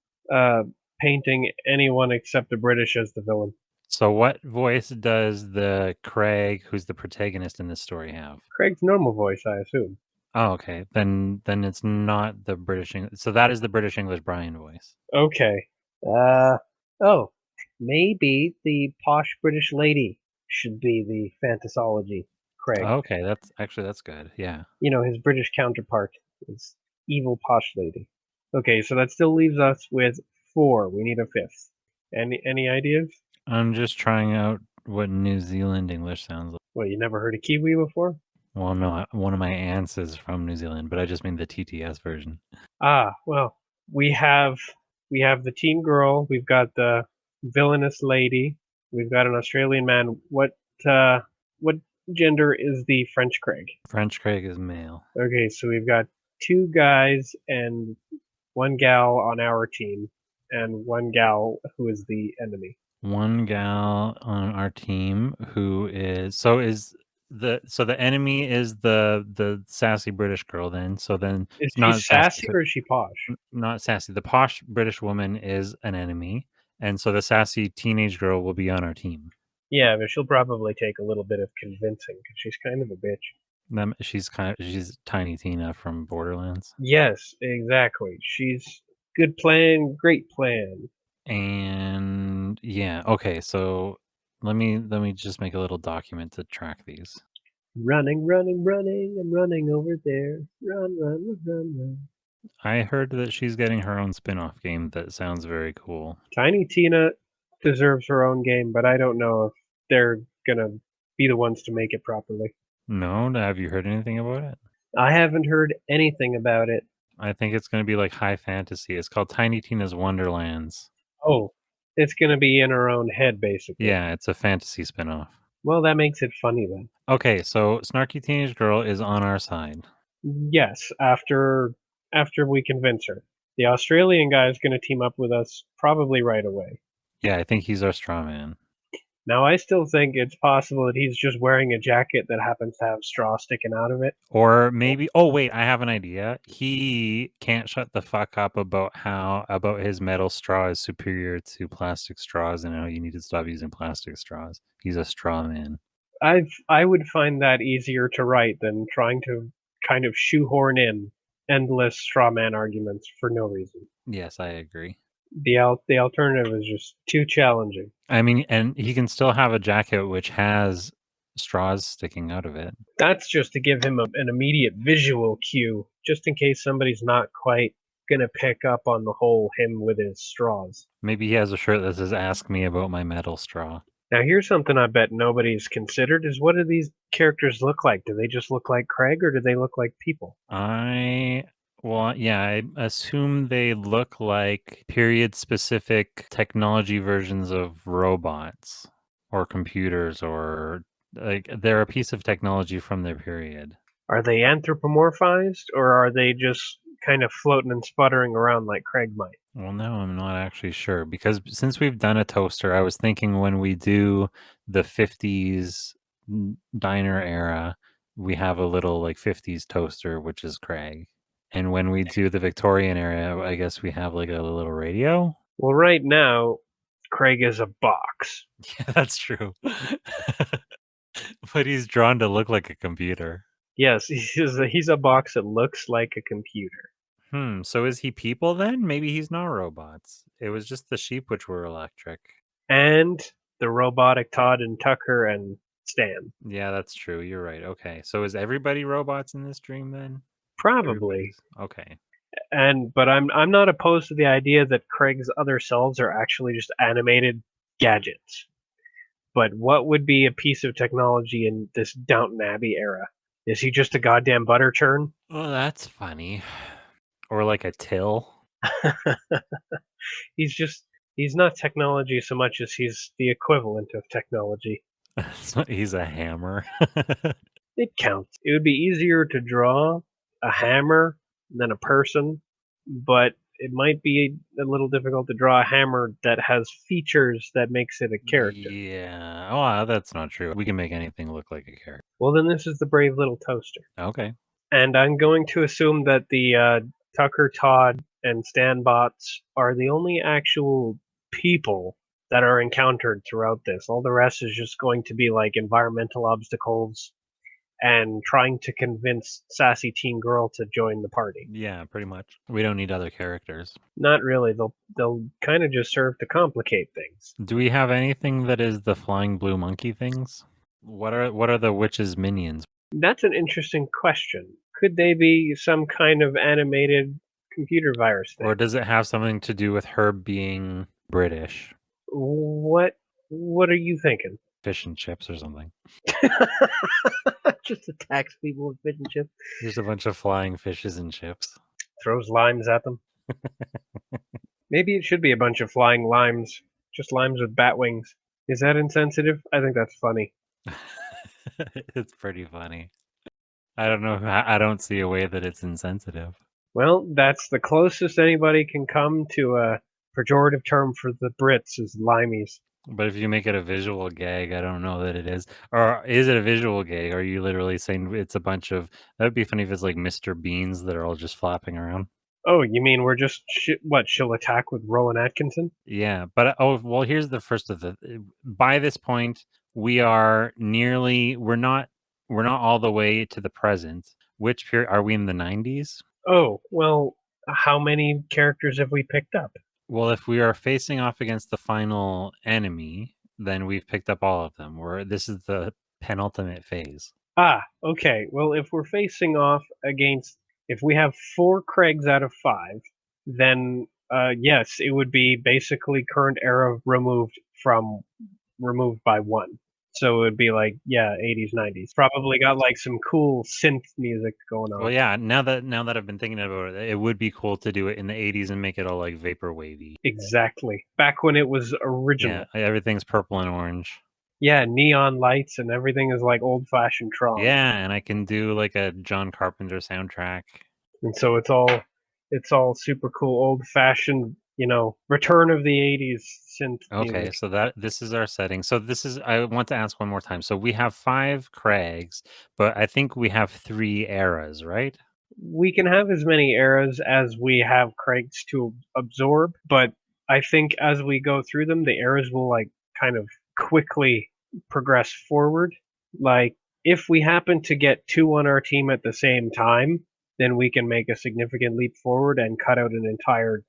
painting anyone except the British as the villain. So what voice does the Craig who's the protagonist in this story have? Craig's normal voice, I assume. Oh, okay. Then it's not the British English. So that is the British English Brian voice. Okay. Oh, maybe the posh British lady should be the Fantasology Craig. Okay, that's good. Yeah. You know, his British counterpart is evil posh lady. Okay, so that still leaves us with 4. We need a 5th. Any ideas? I'm just trying out what New Zealand English sounds like. Well, you never heard of Kiwi before? Well, no, one of my aunts is from New Zealand, but I just mean the TTS version. Ah, well, we have the teen girl, we've got the villainous lady, we've got an Australian man. What gender is the French Craig? French Craig is male. Okay, so we've got 2 guys and 1 gal on our team, and 1 gal who is the enemy. One gal on our team who is the enemy is the sassy British girl then. So then Is it's she not sassy or is she posh? not sassy. The posh British woman is an enemy, and so the sassy teenage girl will be on our team. Yeah, but she'll probably take a little bit of convincing because she's kind of a bitch. She's Tiny Tina from Borderlands. Yes, exactly. She's good plan, great plan. And yeah, okay, so let me just make a little document to track these. Running, running, running, I'm running over there. Run, run, run, run. I heard that she's getting her own spin-off game that sounds very cool. Tiny Tina deserves her own game, but I don't know if they're gonna be the ones to make it properly. No, have you heard anything about it? I haven't heard anything about it. I think it's going to be like high fantasy. It's called Tiny Tina's Wonderlands. Oh, it's gonna be in her own head, basically. Yeah, it's a fantasy spin-off. Well, that makes it funny then. Okay, so Snarky Teenage Girl is on our side. Yes, after we convince her. The Australian guy is gonna team up with us probably right away. Yeah, I think he's our straw man. Now, I still think it's possible that he's just wearing a jacket that happens to have straw sticking out of it. Or maybe, oh wait, I have an idea. He can't shut the fuck up about his metal straw is superior to plastic straws and how you need to stop using plastic straws. He's a straw man. I would find that easier to write than trying to kind of shoehorn in endless straw man arguments for no reason. Yes, I agree. The alternative is just too challenging. I mean, and he can still have a jacket which has straws sticking out of it. That's just to give him an immediate visual cue, just in case somebody's not quite gonna pick up on the whole him with his straws. Maybe he has a shirt that says "Ask me about my metal straw." Now, here's something I bet nobody's considered: is what do these characters look like? Do they just look like Craig, or do they look like people? I Well, yeah, I assume they look like period-specific technology versions of robots or computers, or like they're a piece of technology from their period. Are they anthropomorphized, or are they just kind of floating and sputtering around like Craig might? Well, no, I'm not actually sure because since we've done a toaster, I was thinking when we do the 50s diner era, we have a little like 50s toaster, which is Craig. And when we do the Victorian era, I guess we have like a little radio. Well, right now, Craig is a box. Yeah, that's true. But he's drawn to look like a computer. Yes, he's a box that looks like a computer. So is he people then? Maybe he's not robots. It was just the sheep which were electric. And the robotic Todd and Tucker and Stan. Yeah, that's true. You're right. Okay. So is everybody robots in this dream then? Probably. Everybody's okay. But I'm not opposed to the idea that Craig's other selves are actually just animated gadgets. But what would be a piece of technology in this Downton Abbey era? Is he just a goddamn butter churn? Oh, that's funny. Or like a till. He's not technology so much as he's the equivalent of technology. He's a hammer. It counts. It would be easier to draw a hammer than a person, but it might be a little difficult to draw a hammer that has features that makes it a character. Yeah. Oh, that's not true. We can make anything look like a character. Well, then this is the brave little toaster. Okay. And I'm going to assume that the Tucker Todd and Stan bots are the only actual people that are encountered throughout this. All the rest is just going to be like environmental obstacles and trying to convince sassy teen girl to join the party. Yeah, pretty much. We don't need other characters. Not really. They'll kind of just serve to complicate things. Do we have anything that is the flying blue monkey things? What are the witch's minions? That's an interesting question. Could they be some kind of animated computer virus thing? Or does it have something to do with her being British? What are you thinking? Fish and chips or something. Just attacks people with fish and chips. There's a bunch of flying fishes and chips. Throws limes at them. Maybe it should be a bunch of flying limes. Just limes with bat wings. Is that insensitive? I think that's funny. It's pretty funny. I don't know. I don't see a way that it's insensitive. Well, that's the closest anybody can come to a pejorative term for the Brits is limeys. But if you make it a visual gag, I don't know that it is. Or is it a visual gag? Are you literally saying it's a bunch of? That would be funny if it's like Mr. Beans that are all just flapping around. Oh, you mean we're just she'll attack with Rowan Atkinson? Yeah, but oh well. Here's the first of the. By this point, we are nearly. We're not all the way to the present. Which period are we in the 90s? Oh, well, how many characters have we picked up? Well, if we are facing off against the final enemy, then we've picked up all of them. This is the penultimate phase. Ah, okay. Well, if we're facing off against, if we have 4 Craigs out of 5, then yes, it would be basically current era removed by 1. So it would be like, yeah, 80s, 90s. Probably got like some cool synth music going on. Well, yeah. Now that I've been thinking about it, it would be cool to do it in the 80s and make it all like vapor wavy. Exactly. Back when it was original. Yeah, everything's purple and orange. Yeah, neon lights and everything is like old-fashioned Tron. Yeah, and I can do like a John Carpenter soundtrack. And so it's all super cool, old-fashioned, return of the 80s synth Okay, music. so this is our setting. So I want to ask one more time. So we have 5 Craigs, but I think we have 3 eras, right? We can have as many eras as we have Craigs to absorb, but I think as we go through them, the eras will like kind of quickly progress forward. Like if we happen to get 2 on our team at the same time, then we can make a significant leap forward and cut out an entire,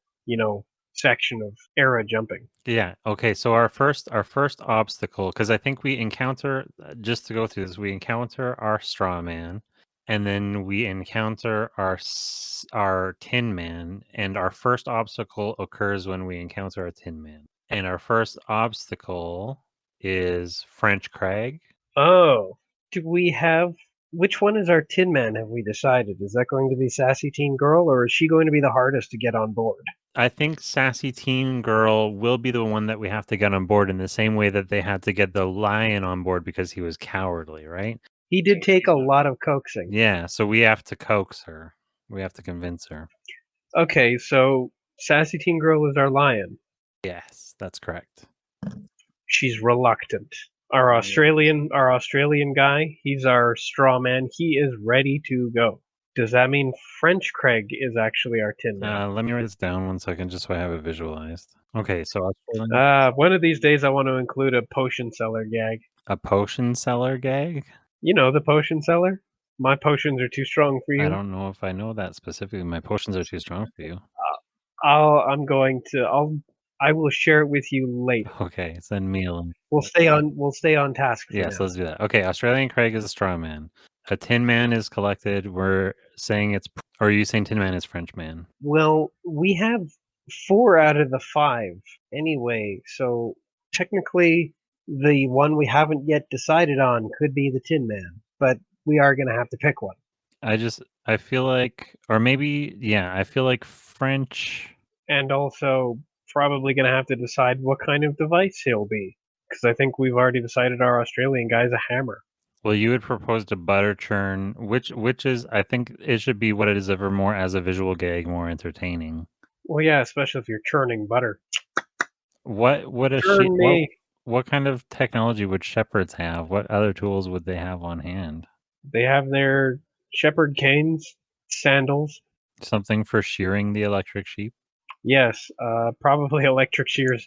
section of era jumping. Yeah. Okay. So our first obstacle, because I think we encounter just to go through this, we encounter our straw man, and then we encounter our tin man, and our first obstacle occurs when we encounter a tin man, and our first obstacle is French Craig. Oh, do we have which one is our Tin Man, have we decided? Is that going to be Sassy Teen Girl, or is she going to be the hardest to get on board? I think Sassy Teen Girl will be the one that we have to get on board in the same way that they had to get the lion on board because he was cowardly, right? He did take a lot of coaxing. Yeah, so we have to coax her. We have to convince her. Okay, so Sassy Teen Girl is our lion. Yes, that's correct. She's reluctant. Our Australian guy, he's our straw man. He is ready to go. Does that mean French Craig is actually our Tin Man? Let me write this down 1 second just so I have it visualized. Okay, so Australian, One of these days I want to include a potion seller gag. a potion seller gag? You know the potion seller? My potions are too strong for you. I don't know if I know that specifically. My potions are too strong for you. I will share it with you later. Okay, send me a link. We'll stay on task for Yes, now. let's do that. Okay, Australian Craig is a straw man. A Tin Man is collected. We're saying it's, or are you saying Tin Man is French man? Well, we have 4 out of the 5 anyway, so technically the one we haven't yet decided on could be the Tin Man, but we are going to have to pick one. I feel like, or maybe, yeah, I feel like French. And also probably going to have to decide what kind of device he'll be, because I think we've already decided our Australian guy's a hammer. Well, you had proposed a butter churn, which is, I think it should be what it is ever more as a visual gag, more entertaining. Well, yeah, especially if you're churning butter. What a Churn me. what kind of technology would shepherds have? What other tools would they have on hand? They have their shepherd canes, sandals. Something for shearing the electric sheep? Yes, probably electric shears.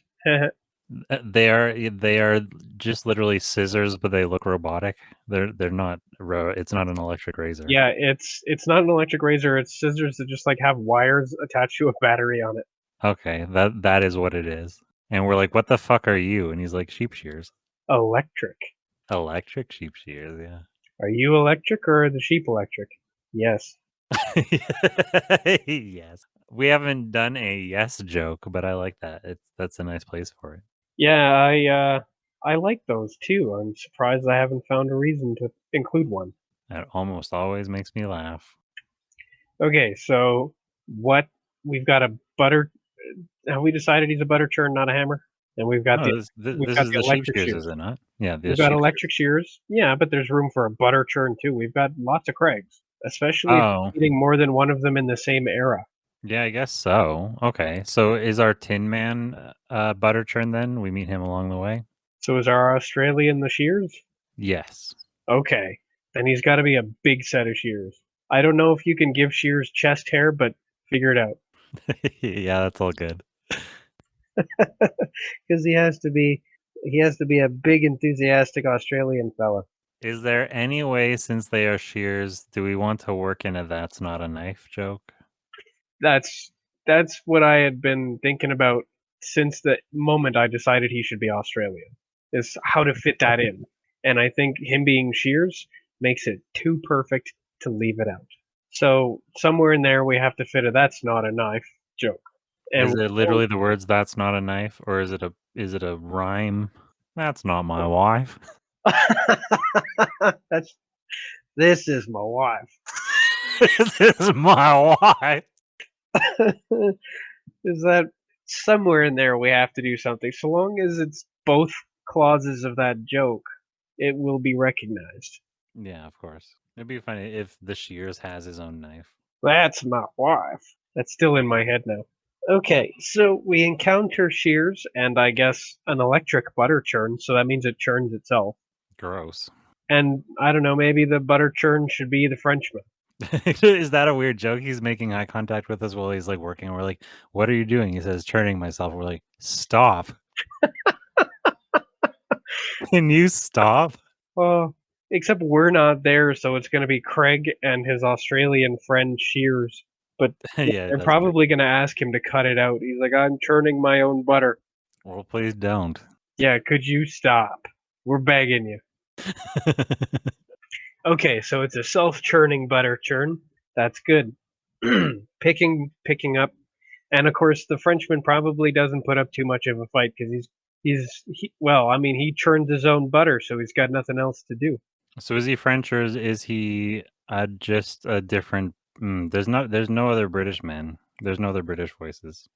They are just literally scissors, but they look robotic. They're not it's not an electric razor. Yeah, it's not an electric razor. It's scissors that just like have wires attached to a battery on it. Okay, that is what it is. And we're like, "What the fuck are you?" And he's like, "Sheep shears." Electric. Electric sheep shears, yeah. Are you electric or are the sheep electric? Yes. Yes. We haven't done a yes joke, but I like that. That's a nice place for it. Yeah, I like those too. I'm surprised I haven't found a reason to include one. That almost always makes me laugh. Okay, so what we've got a butter. Have we decided he's a butter churn, not a hammer? And we've got No, this is the the sheep electric shears, shears. is it not? Yeah, the We've got sheep. electric shears. Yeah, but there's room for a butter churn too. We've got lots of Craigs, especially if Oh, you're eating more than one of them in the same era. yeah, I guess so. Okay, so is our Tin Man butter churn then? We meet him along the way? So is our Australian the shears? Yes. Okay, then he's got to be a big set of shears. I don't know if you can give shears chest hair, but figure it out Yeah, that's all good. because he has to be a big enthusiastic Australian fella. Is there any way, since they are shears, do we want to work in a "that's not a knife" joke? That's what I had been thinking about since the moment I decided he should be Australian. Is how to fit that in. And I think him being shears makes it too perfect to leave it out. So somewhere in there we have to fit a "that's not a knife" joke. Is And it literally the words "that's not a knife," or is it a rhyme? That's not my wife. that's this is my wife. This is my wife. Is that somewhere in there we have to do something. So long as it's both clauses of that joke, it will be recognized. Yeah, of course. It'd be funny if the shears has his own knife. That's my wife. That's still in my head now. Okay, so we encounter shears and I guess an electric butter churn, so that means it churns itself. Gross. And I don't know, maybe the butter churn should be the Frenchman. Is that a weird joke? He's making eye contact with us while he's like working. We're like, "What are you doing?" He says, "Churning myself." We're like, "Stop." Can you stop? Oh, except we're not there, so it's going to be Craig and his Australian friend Shears. But Yeah, they're that's true. probably going to ask him to cut it out. He's like, I'm churning my own butter. Well, please don't. Yeah, could you stop? We're begging you. Okay, so it's a self-churning butter churn. That's good. Picking up, and of course the Frenchman probably doesn't put up too much of a fight because well, I mean he churns his own butter, so he's got nothing else to do. So is he French or is he just a different? There's no other British men. There's no other British voices.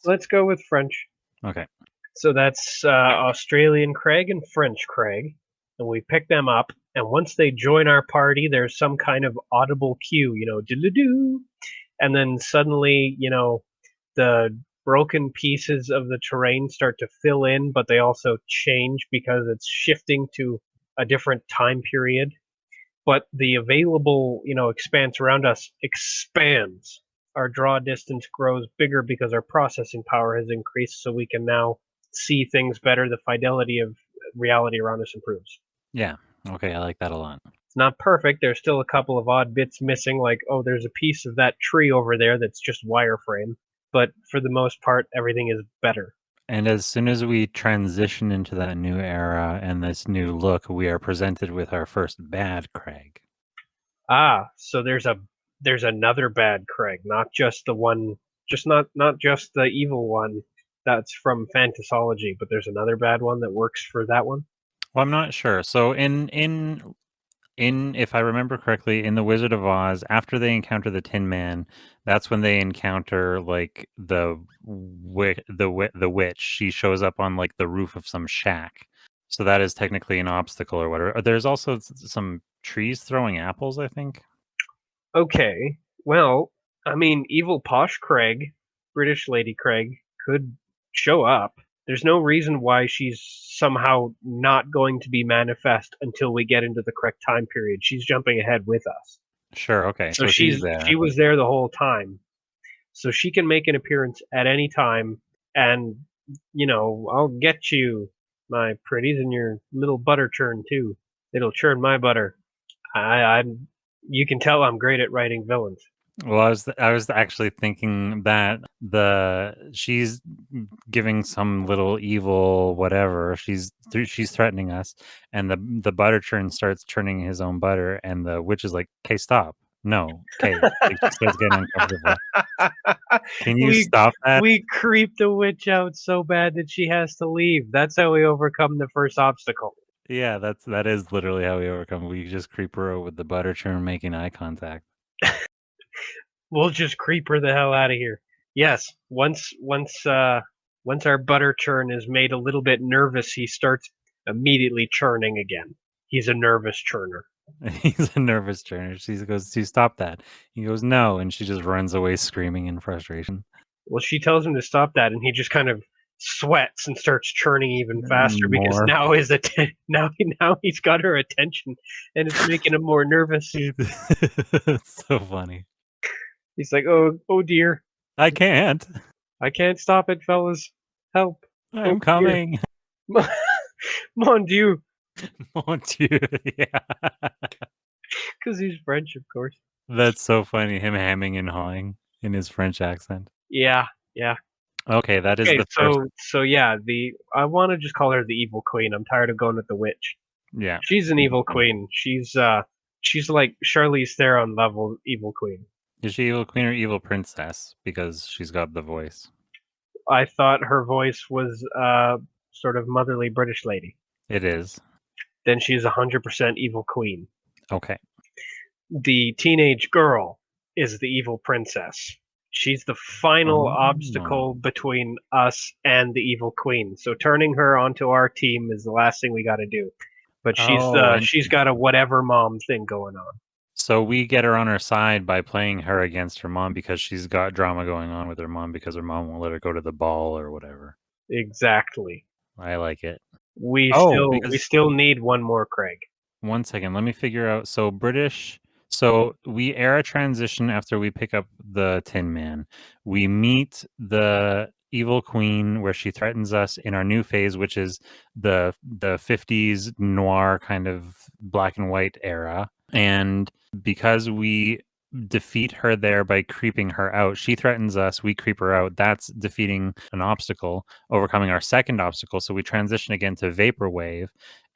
Let's go with French. Okay. So that's Australian Craig and French Craig, and we pick them up. And once they join our party, there's some kind of audible cue, doo, and then suddenly, the broken pieces of the terrain start to fill in, but they also change because it's shifting to a different time period. But the available, expanse around us expands. Our draw distance grows bigger because our processing power has increased, so we can now see things better. The fidelity of reality around us improves. Yeah. Okay, I like that a lot. It's not perfect. There's still a couple of odd bits missing, like, oh, there's a piece of that tree over there that's just wireframe. But for the most part, everything is better. And as soon as we transition into that new era and this new look, we are presented with our first bad Craig. So there's another bad Craig, not just the one, just not just the evil one that's from Fantasology, but there's another bad one that works for that one. Well, I'm not sure. So in if I remember correctly, in the Wizard of Oz, after they encounter the Tin Man, that's when they encounter like the witch. She shows up on like the roof of some shack. So that is technically an obstacle or whatever. There's also some trees throwing apples, I think. Okay, well, I mean, evil posh Craig, British lady Craig, could show up. There's no reason why she's somehow not going to be manifest until we get into the correct time period. She's jumping ahead with us. Sure, okay. So So she's there. she was there the whole time. So she can make an appearance at any time, and I'll get you, my pretties, and your little butter churn too. It'll churn my butter. You can tell I'm great at writing villains. Well, I was actually thinking that she's giving some little evil whatever. She's threatening us, and the butter churn starts churning his own butter, and the witch is like, "Okay, stop. No, okay." Like she starts getting uncomfortable. Can you we stop that? we creep the witch out so bad that she has to leave. That's how we overcome the first obstacle. Yeah, that is literally how we overcome. We just creep her out with the butter churn making eye contact. We'll just creep her the hell out of here. Yes, once our butter churn is made a little bit nervous, he starts immediately churning again. He's a nervous churner. He's a nervous churner. She goes, "You stop that." He goes, "No," and she just runs away screaming in frustration. Well, she tells him to stop that, and he just kind of sweats and starts churning even faster because More. now he's got her attention, and it's making him more nervous. It's so funny. He's like, "Oh dear, I can't. I can't stop it, fellas. Help! I'm dear. coming. Mon Dieu!" Mon Dieu. Yeah. Because he's French, of course. That's so funny. Him hemming and hawing in his French accent. Yeah. Okay, that is Okay, the first. so yeah, I want to just call her the evil queen. I'm tired of going with the witch. Yeah. She's an evil queen. She's like Charlize Theron level evil queen. Is she evil queen or evil princess? Because she's got the voice. I thought her voice was sort of motherly British lady. It is. Then she's 100% evil queen. Okay. The teenage girl is the evil princess. She's the final obstacle between us and the evil queen. So turning her onto our team is the last thing we got to do. But she's got a whatever mom thing going on. So we get her on our side by playing her against her mom because she's got drama going on with her mom because her mom won't let her go to the ball or whatever. Exactly. I like it. We because still need one more Craig. 1 second, let me figure out. So British. So we era transition after we pick up the Tin Man. We meet the evil queen where she threatens us in our new phase, which is the 50s noir kind of black and white era. And because we defeat her there by creeping her out, she threatens us, we creep her out. That's defeating an obstacle, overcoming our second obstacle. So we transition again to Vaporwave.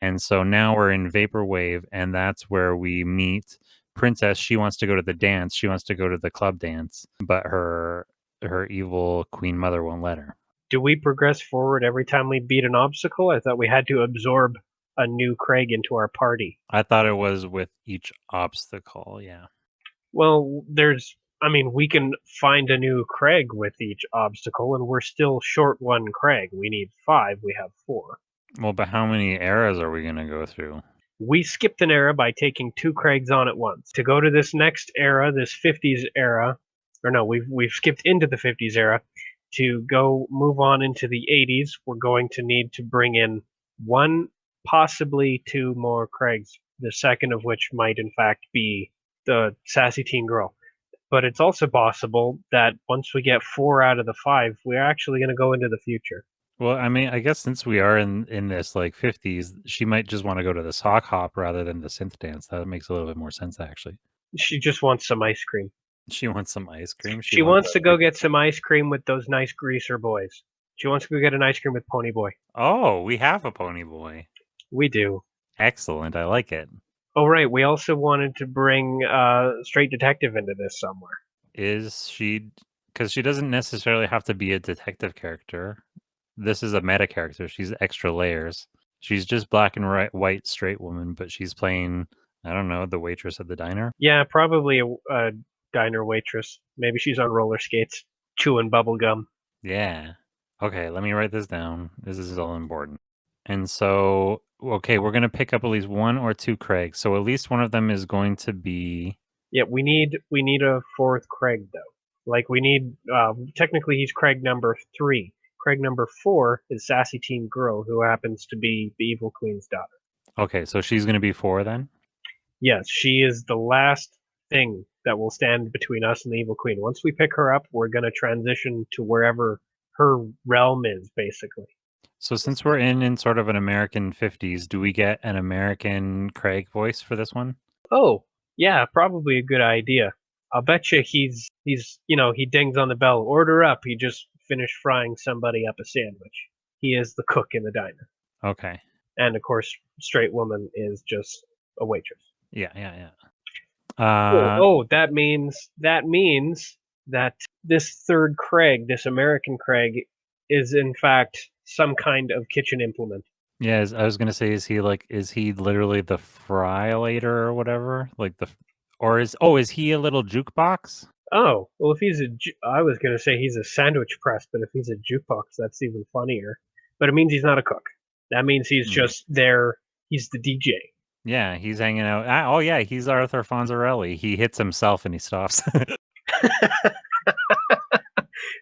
And so now we're in Vaporwave, and that's where we meet Princess. She wants to go to the dance. She wants to go to the club dance, but her evil queen mother won't let her. Do we progress forward every time we beat an obstacle? I thought we had to absorb a new Craig into our party. I thought it was with each obstacle. Yeah. Well, we can find a new Craig with each obstacle, and we're still short one Craig. We need 5, we have 4. Well, but how many eras are we gonna go through? We skipped an era by taking 2 Craigs on at once. To go to this next era, this 50s era, or no, we've skipped into the 50s era. To go move on into the 80s, we're going to need to bring in 1, possibly 2 more Craigs, the second of which might in fact be the sassy teen girl. But it's also possible that once we get 4 out of the 5, we're actually going to go into the future. Well, I mean, I guess since we are in this like 50s, she might just want to go to the sock hop rather than the synth dance. That makes a little bit more sense, actually. She just wants some ice cream. She wants some ice cream. She wants to go get some ice cream with those nice greaser boys. She wants to go get an ice cream with Pony Boy. Oh, we have a pony boy. We do. Excellent. I like it. Oh, right. We also wanted to bring Straight Detective into this somewhere. Is she, because she doesn't necessarily have to be a detective character. This is a meta character. She's extra layers. She's just black and white straight woman, but she's playing, I don't know, the waitress at the diner. Yeah, probably a diner waitress. Maybe she's on roller skates, chewing bubble gum. Yeah. Okay, let me write this down. This is all important. And so, okay, we're going to pick up at least 1 or 2 Craigs. So at least one of them is going to be... Yeah, we need a 4th Craig, though. Like, we need... technically, he's Craig number 3. Craig number 4 is Sassy Teen Girl, who happens to be the Evil Queen's daughter. Okay, so she's going to be 4 then? Yes, she is the last thing that will stand between us and the Evil Queen. Once we pick her up, we're going to transition to wherever her realm is, basically. So since we're in sort of an American 50s, do we get an American Craig voice for this one? Oh, yeah, probably a good idea. I'll bet you he dings on the bell. Order up. He just finished frying somebody up a sandwich. He is the cook in the diner. Okay. And of course, straight woman is just a waitress. Yeah. That means that this 3rd Craig, this American Craig, is in fact some kind of kitchen implement. Yeah, I was gonna say, is he literally the frylator or whatever? Is he a little jukebox? Oh, well, I was going to say he's a sandwich press, but if he's a jukebox, that's even funnier. But it means he's not a cook. That means he's just there. He's the DJ. Yeah, he's hanging out. Oh yeah, he's Arthur Fonzarelli. He hits himself and he stops.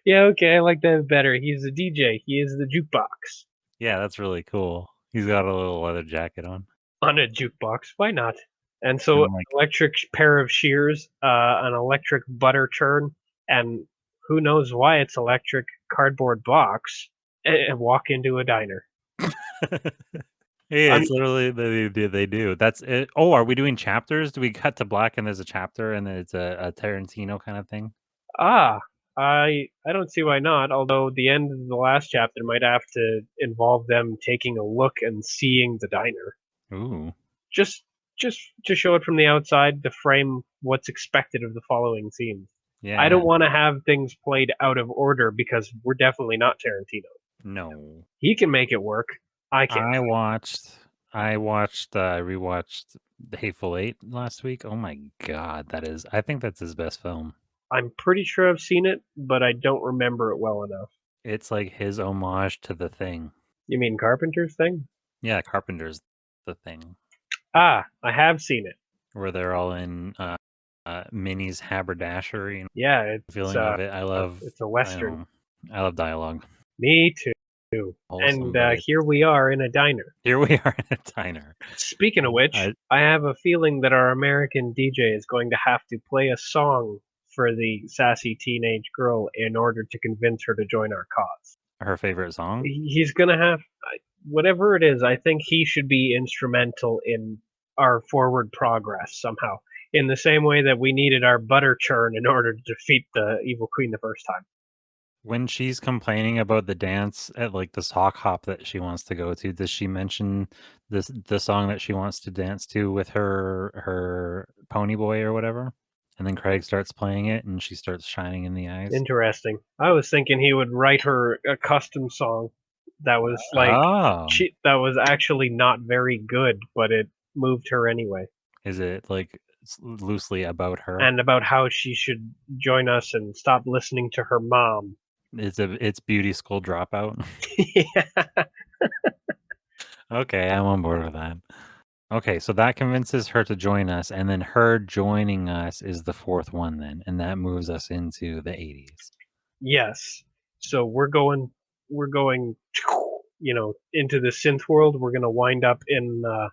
Yeah, okay, I like that better. He's the DJ. He is the jukebox. Yeah, that's really cool. He's got a little leather jacket on. On a jukebox, why not? And so, electric pair of shears, an electric butter churn, and who knows why it's electric cardboard box, and walk into a diner. Yeah, it's literally they do. That's it. Oh, are we doing chapters? Do we cut to black and there's a chapter and then it's a Tarantino kind of thing? I don't see why not, although the end of the last chapter might have to involve them taking a look and seeing the diner. Ooh. Just to show it from the outside, to frame what's expected of the following scenes. Yeah. I don't want to have things played out of order because we're definitely not Tarantino. No. He can make it work. I can't. I rewatched The Hateful Eight last week. Oh my god, I think that's his best film. I'm pretty sure I've seen it, but I don't remember it well enough. It's like his homage to The Thing. You mean Carpenter's Thing? Yeah, Carpenter's The Thing. I have seen it. Where they're all in Minnie's haberdashery. Yeah, it's feeling of it. it's a Western. I love dialogue. Me too. Awesome, and here we are in a diner. Here we are in a diner. Speaking of which, I have a feeling that our American DJ is going to have to play a song for the sassy teenage girl in order to convince her to join our cause. Her favorite song? He's going to have, whatever it is, I think he should be instrumental in our forward progress somehow. In the same way that we needed our butter churn in order to defeat the Evil Queen the first time. When she's complaining about the dance at like the sock hop that she wants to go to, does she mention the song that she wants to dance to with her pony boy or whatever? And then Craig starts playing it and she starts shining in the eyes. Interesting. I was thinking he would write her a custom song that was like Oh, that was actually not very good, but it moved her anyway. is it like loosely about her? And about how she should join us and stop listening to her mom. It's beauty school dropout. Yeah. Okay, I'm on board with that. Okay, so that convinces her to join us, and then her joining us is the fourth one then, and that moves us into the 80s. Yes. So we're going into the synth world. We're gonna wind up in a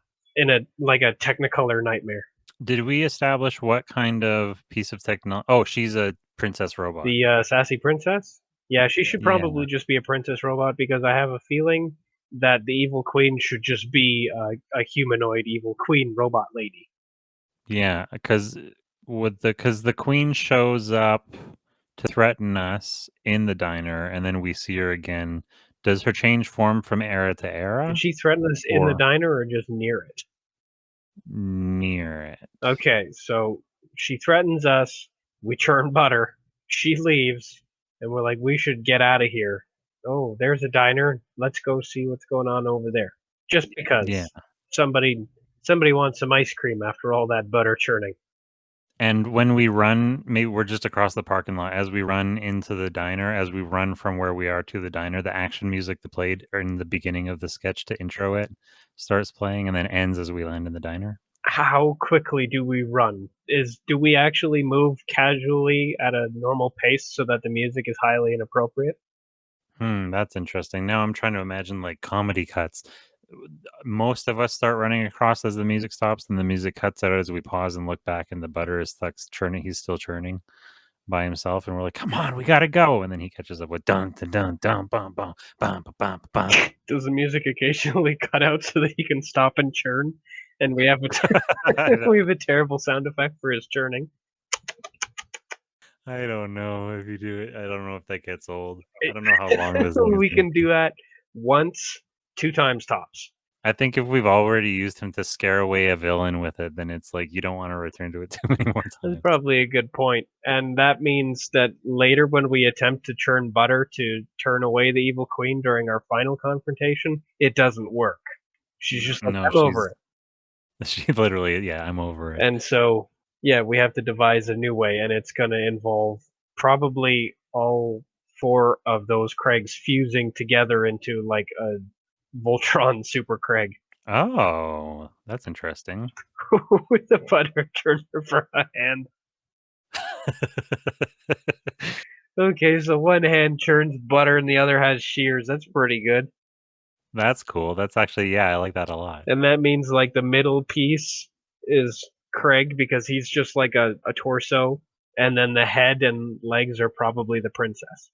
like a Technicolor nightmare. Did we establish what kind of piece of technology? Oh, she's a princess robot. The sassy princess? Yeah, she should Yeah. probably just be a princess robot because I have a feeling that the evil queen should just be a humanoid evil queen robot lady. Yeah, because the queen shows up to threaten us in the diner, and then we see her again. Does her change form from era to Did era she threaten us in the or diner or just near it? near it? Okay, so she threatens us, we churn butter, she leaves, and we're like, we should get out of here. Oh, there's a diner. Let's go see what's going on over there. Just Yeah. because somebody wants some ice cream after all that butter churning. And when we run, maybe we're just across the parking lot. As we run into the diner, as we run from where we are to the diner, the action music that played in the beginning of the sketch to intro it starts playing and then ends as we land in the diner. How quickly do we run? Do we actually move casually at a normal pace so that the music is highly inappropriate? That's interesting. Now I'm trying to imagine like comedy cuts. Most of us start running across as the music stops, and the music cuts out as we pause and look back, and the butter is stuck churning. He's still churning by himself, and we're like, "Come on, we gotta go!" And then he catches up with dun dun dun dun bum bum bum bum bum bum. Does the music occasionally cut out so that he can stop and churn? And we have we have a terrible sound effect for his churning. I don't know if you do it. I don't know if that gets old. I don't know how long this thing is We gonna can be. do that once, 2 times tops. I think if we've already used him to scare away a villain with it, then it's like you don't want to return to it too many more That's times. probably a good point, and that means that later when we attempt to churn butter to turn away the evil queen during our final confrontation, it doesn't work. She's just like, No, "I'm over she's it." she literally, yeah, I'm over it. And so, yeah, we have to devise a new way, and it's gonna involve probably all 4 of those Craigs fusing together into, like, a Voltron Super Craig Oh, that's interesting. with a butter churner for a hand. Okay, so one hand churns butter and the other has shears, that's pretty good. That's cool. That's actually, yeah, I like that a lot. And that means, like, the middle piece is Craig because he's just like a torso, and then the head and legs are probably the princess.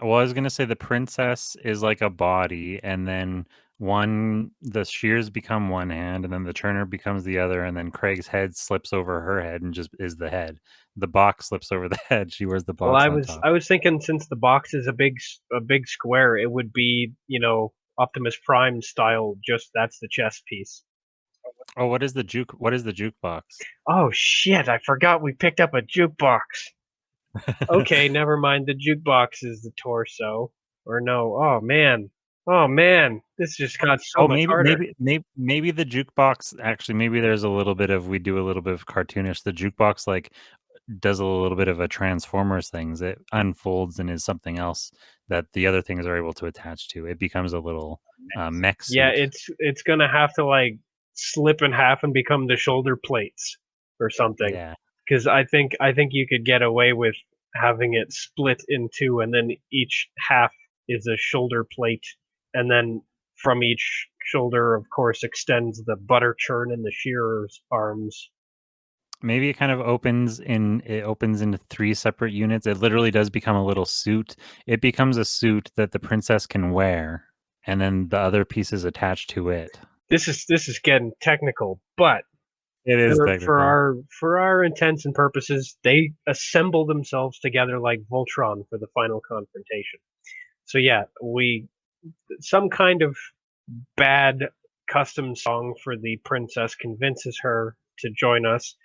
Well, I was gonna say the princess is like a body, and then the shears become one hand, and then the turner becomes the other, and then Craig's head slips over her head and just is the head. The box slips over the head. She wears the Well, box on top. I was thinking since the box is a big square, it would be, Optimus Prime style, just that's the chest piece. Oh, what is the jukebox? Oh, shit, I forgot we picked up a jukebox. Okay, never mind, the jukebox is the torso. Or no, oh, man. Oh, man, this just got so Oh, much harder. maybe the jukebox actually, maybe there's a little bit of we do a little bit of cartoonish. The jukebox, like, does a little bit of a Transformers things. It unfolds and is something else that the other things are able to attach to. It becomes a little, mech Yeah, suit. it's gonna have to, like, slip in half and become the shoulder plates or something. Yeah. Because I think you could get away with having it split in 2, and then each half is a shoulder plate, and then from each shoulder, of course, extends the butter churn and the shearer's arms. Maybe it opens into 3 separate units. It literally does become a little suit. It becomes a suit that the princess can wear, and then the other pieces attached to it. This is getting technical, but It is technical. for our intents and purposes, they assemble themselves together like Voltron for the final confrontation. So yeah, we some kind of bad custom song for the princess convinces her to join us.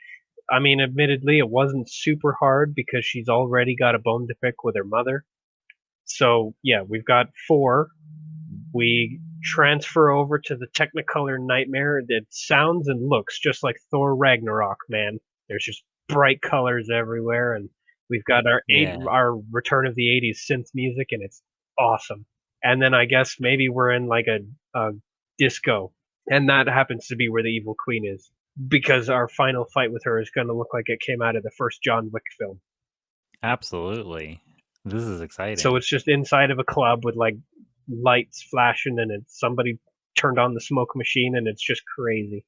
I mean, admittedly, it wasn't super hard because she's already got a bone to pick with her mother. So yeah, we've got 4. We transfer over to the Technicolor Nightmare that sounds and looks just like Thor Ragnarok, man. There's just bright colors everywhere, and we've got Yeah. our Return of the '80s synth music, and it's awesome. And then I guess maybe we're in like a disco, and that happens to be where the evil queen is, because our final fight with her is going to look like it came out of the first John Wick film. Absolutely. This is So exciting. it's just inside of a club with like lights flashing, and it's somebody turned on the smoke machine, and it's just crazy.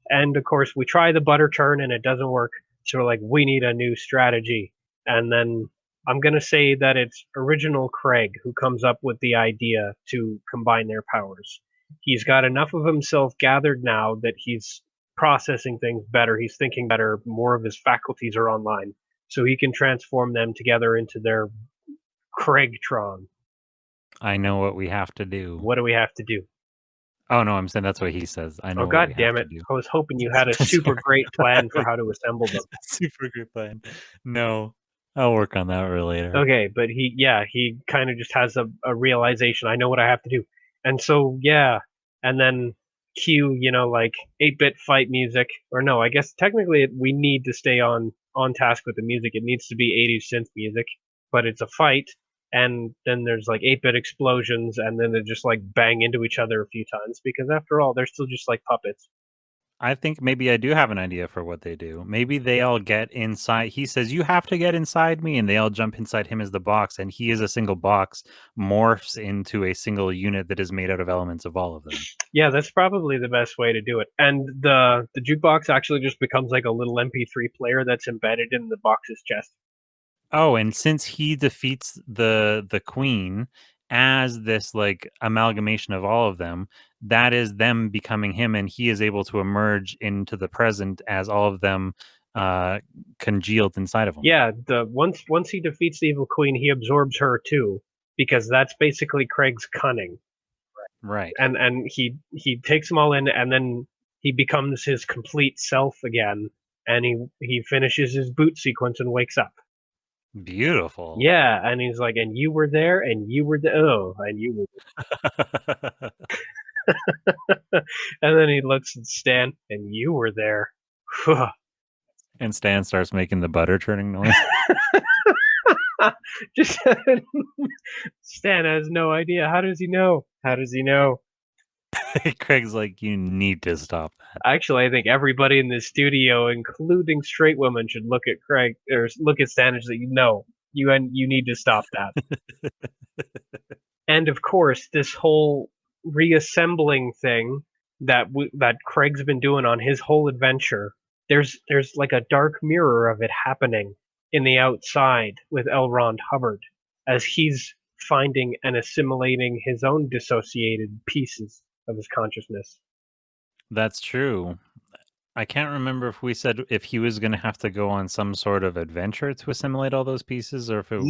And of course, we try the butter turn, and it doesn't work. So we're like, we need a new strategy. And then I'm gonna say that it's original Craig who comes up with the idea to combine their powers. He's got enough of himself gathered now that he's processing things better. He's thinking better. More of his faculties are online, so he can transform them together into their Craigtron. I know what we have to do. What do we have to do? Oh, no, I'm saying that's what he says. I Oh, know what we god have damn to it. do. I was hoping you had a super great plan for how to assemble them. Super good plan. No, I'll work on that for later. Okay, but he kind of just has a realization. I know what I have to do. And so, yeah. And then cue, like 8-bit fight music. Or no, I guess technically we need to stay on task with the music. It needs to be 80s synth music, but it's a fight. And then there's like 8-bit explosions, and then they just like bang into each other a few times because after all, they're still just like puppets. I think maybe I do have an idea for what they do. Maybe they all get inside. He says, "You have to get inside me," and they all jump inside him as the box, and he is a single box, morphs into a single unit that is made out of elements of all of them. Yeah, that's probably the best way to do it. And the jukebox actually just becomes like a little MP3 player that's embedded in the box's chest. Oh, and since he defeats the queen as this like amalgamation of all of them, that is them becoming him, and he is able to emerge into the present as all of them uh congealed inside of him. Yeah, the once he defeats the evil queen, he absorbs her too, because that's basically Craig's cunning. Right. And he takes them all in, and then he becomes his complete self again, and he finishes his boot sequence and wakes up. Beautiful. Yeah, and he's like, and you were there, and you were there, oh, and you were, and then he looks at Stan, and you were there. And Stan starts making the butter churning noise. Just Stan has no idea. How does he know? How does he know? Craig's like, "You need to stop that." Actually, I think everybody in this studio, including straight women, should look at Craig or look at Stan and say, "No, you need to stop that." And of course, this whole reassembling thing that Craig's been doing on his whole adventure, there's like a dark mirror of it happening in the outside with L. Ron Hubbard as he's finding and assimilating his own dissociated pieces of his consciousness. That's true. I can't remember if we said if he was gonna have to go on some sort of adventure to assimilate all those pieces, or if it was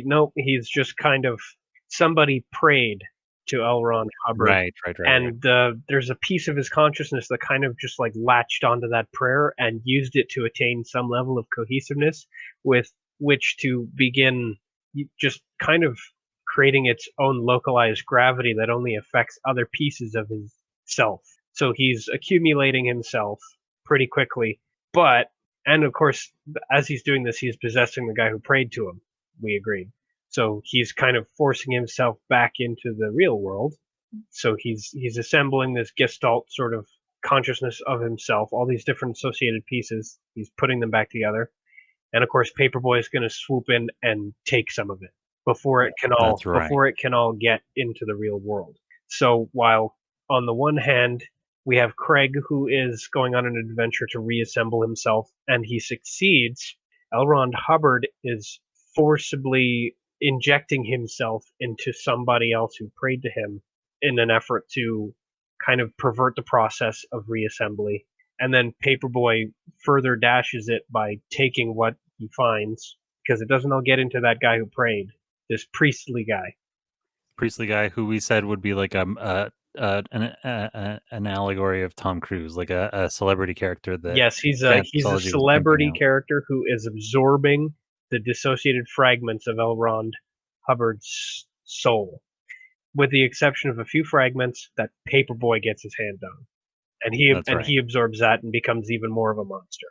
No, he's just kind of somebody prayed to L. Ron Hubbard, right. and there's a piece of his consciousness that kind of just like latched onto that prayer and used it to attain some level of cohesiveness with which to begin just kind of creating its own localized gravity that only affects other pieces of his self. So he's accumulating himself pretty quickly, but and of course, as he's doing this, he's possessing the guy who prayed to him. We agreed. So he's kind of forcing himself back into the real world. So he's assembling this gestalt sort of consciousness of himself, all these different associated pieces. He's putting them back together, and of course, Paperboy is going to swoop in and take some of it That's right. before it can all get into the real world. So while on the one hand we have Craig who is going on an adventure to reassemble himself, and he succeeds, L. Ron Hubbard is forcibly injecting himself into somebody else who prayed to him in an effort to kind of pervert the process of reassembly. And then Paperboy further dashes it by taking what he finds, because it doesn't all get into that guy who prayed, this priestly guy. Priestly guy who we said would be like an allegory of Tom Cruise, like a celebrity character that Yes, he's a Fantasology was pimping celebrity out. character who is absorbing the dissociated fragments of L. Ron Hubbard's soul. with the exception of a few fragments that Paperboy gets his hand on, and That's right. he absorbs that and becomes even more of a monster.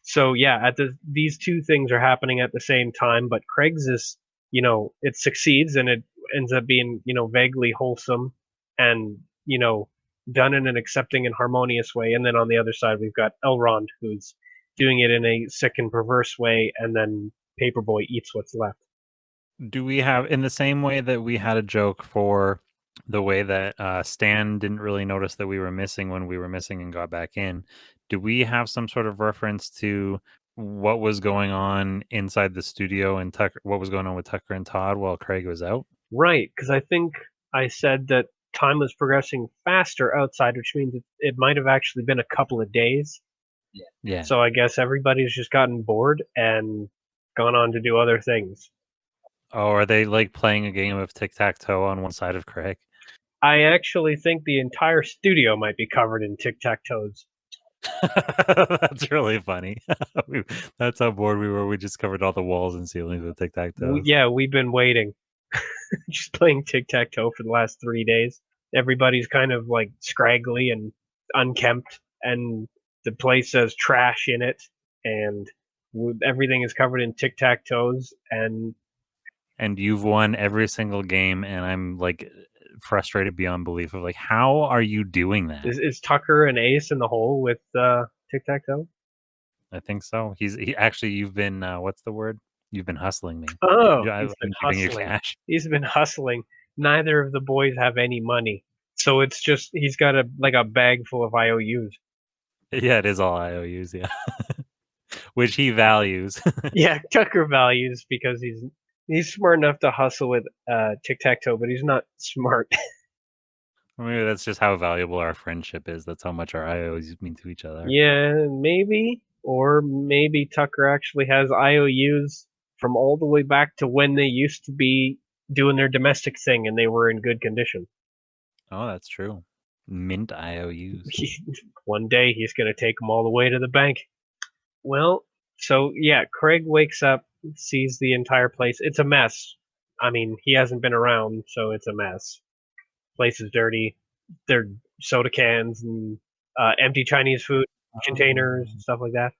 So yeah, these two things are happening at the same time, but Craig's is, it succeeds and it ends up being, vaguely wholesome and, done in an accepting and harmonious way. And then on the other side, we've got Elrond, who's doing it in a sick and perverse way, and then Paperboy eats what's left. Do we have, in the same way that we had a joke for the way that Stan didn't really notice that we were missing when we were missing and got back in, do we have some sort of reference to what was going on inside the studio and what was going on with Tucker and Todd while Craig was out? Right, because I think I said that time was progressing faster outside, which means it might have actually been a couple of days. Yeah. So I guess everybody's just gotten bored and gone on to do other things. Oh, are they like playing a game of tic-tac-toe on one side of Craig? I actually think the entire studio might be covered in tic-tac-toes. That's really funny. That's how bored we were. We just covered all the walls and ceilings with tic-tac-toes. Yeah, we've been waiting. Just playing tic-tac-toe for the last 3 days. Everybody's kind of like scraggly and unkempt, and the place says trash in it, and everything is covered in tic-tac-toes, and you've won every single game, and I'm like frustrated beyond belief of like, how are you doing that? is Tucker an ace in the hole with tic-tac-toe? I think so. He actually, you've been what's the word? You've been hustling me. Oh, Yeah, he's been I'm keeping your hustling. cash. He's been hustling. Neither of the boys have any money, so it's just he's got a bag full of IOUs. Yeah, it is all IOUs. Yeah, which he values. Yeah, Tucker values because he's smart enough to hustle with tic-tac-toe, but he's not smart. Maybe that's just how valuable our friendship is. That's how much our IOUs mean to each other. Yeah, maybe. Or maybe Tucker actually has IOUs from all the way back to when they used to be doing their domestic thing and they were in good condition. Oh, that's true. Mint IOUs. One day he's going to take them all the way to the bank. Well, so yeah, Craig wakes up, sees the entire place. It's a mess. I mean, he hasn't been around, so it's a mess. Place is dirty. There are soda cans and empty Chinese food containers and stuff like that.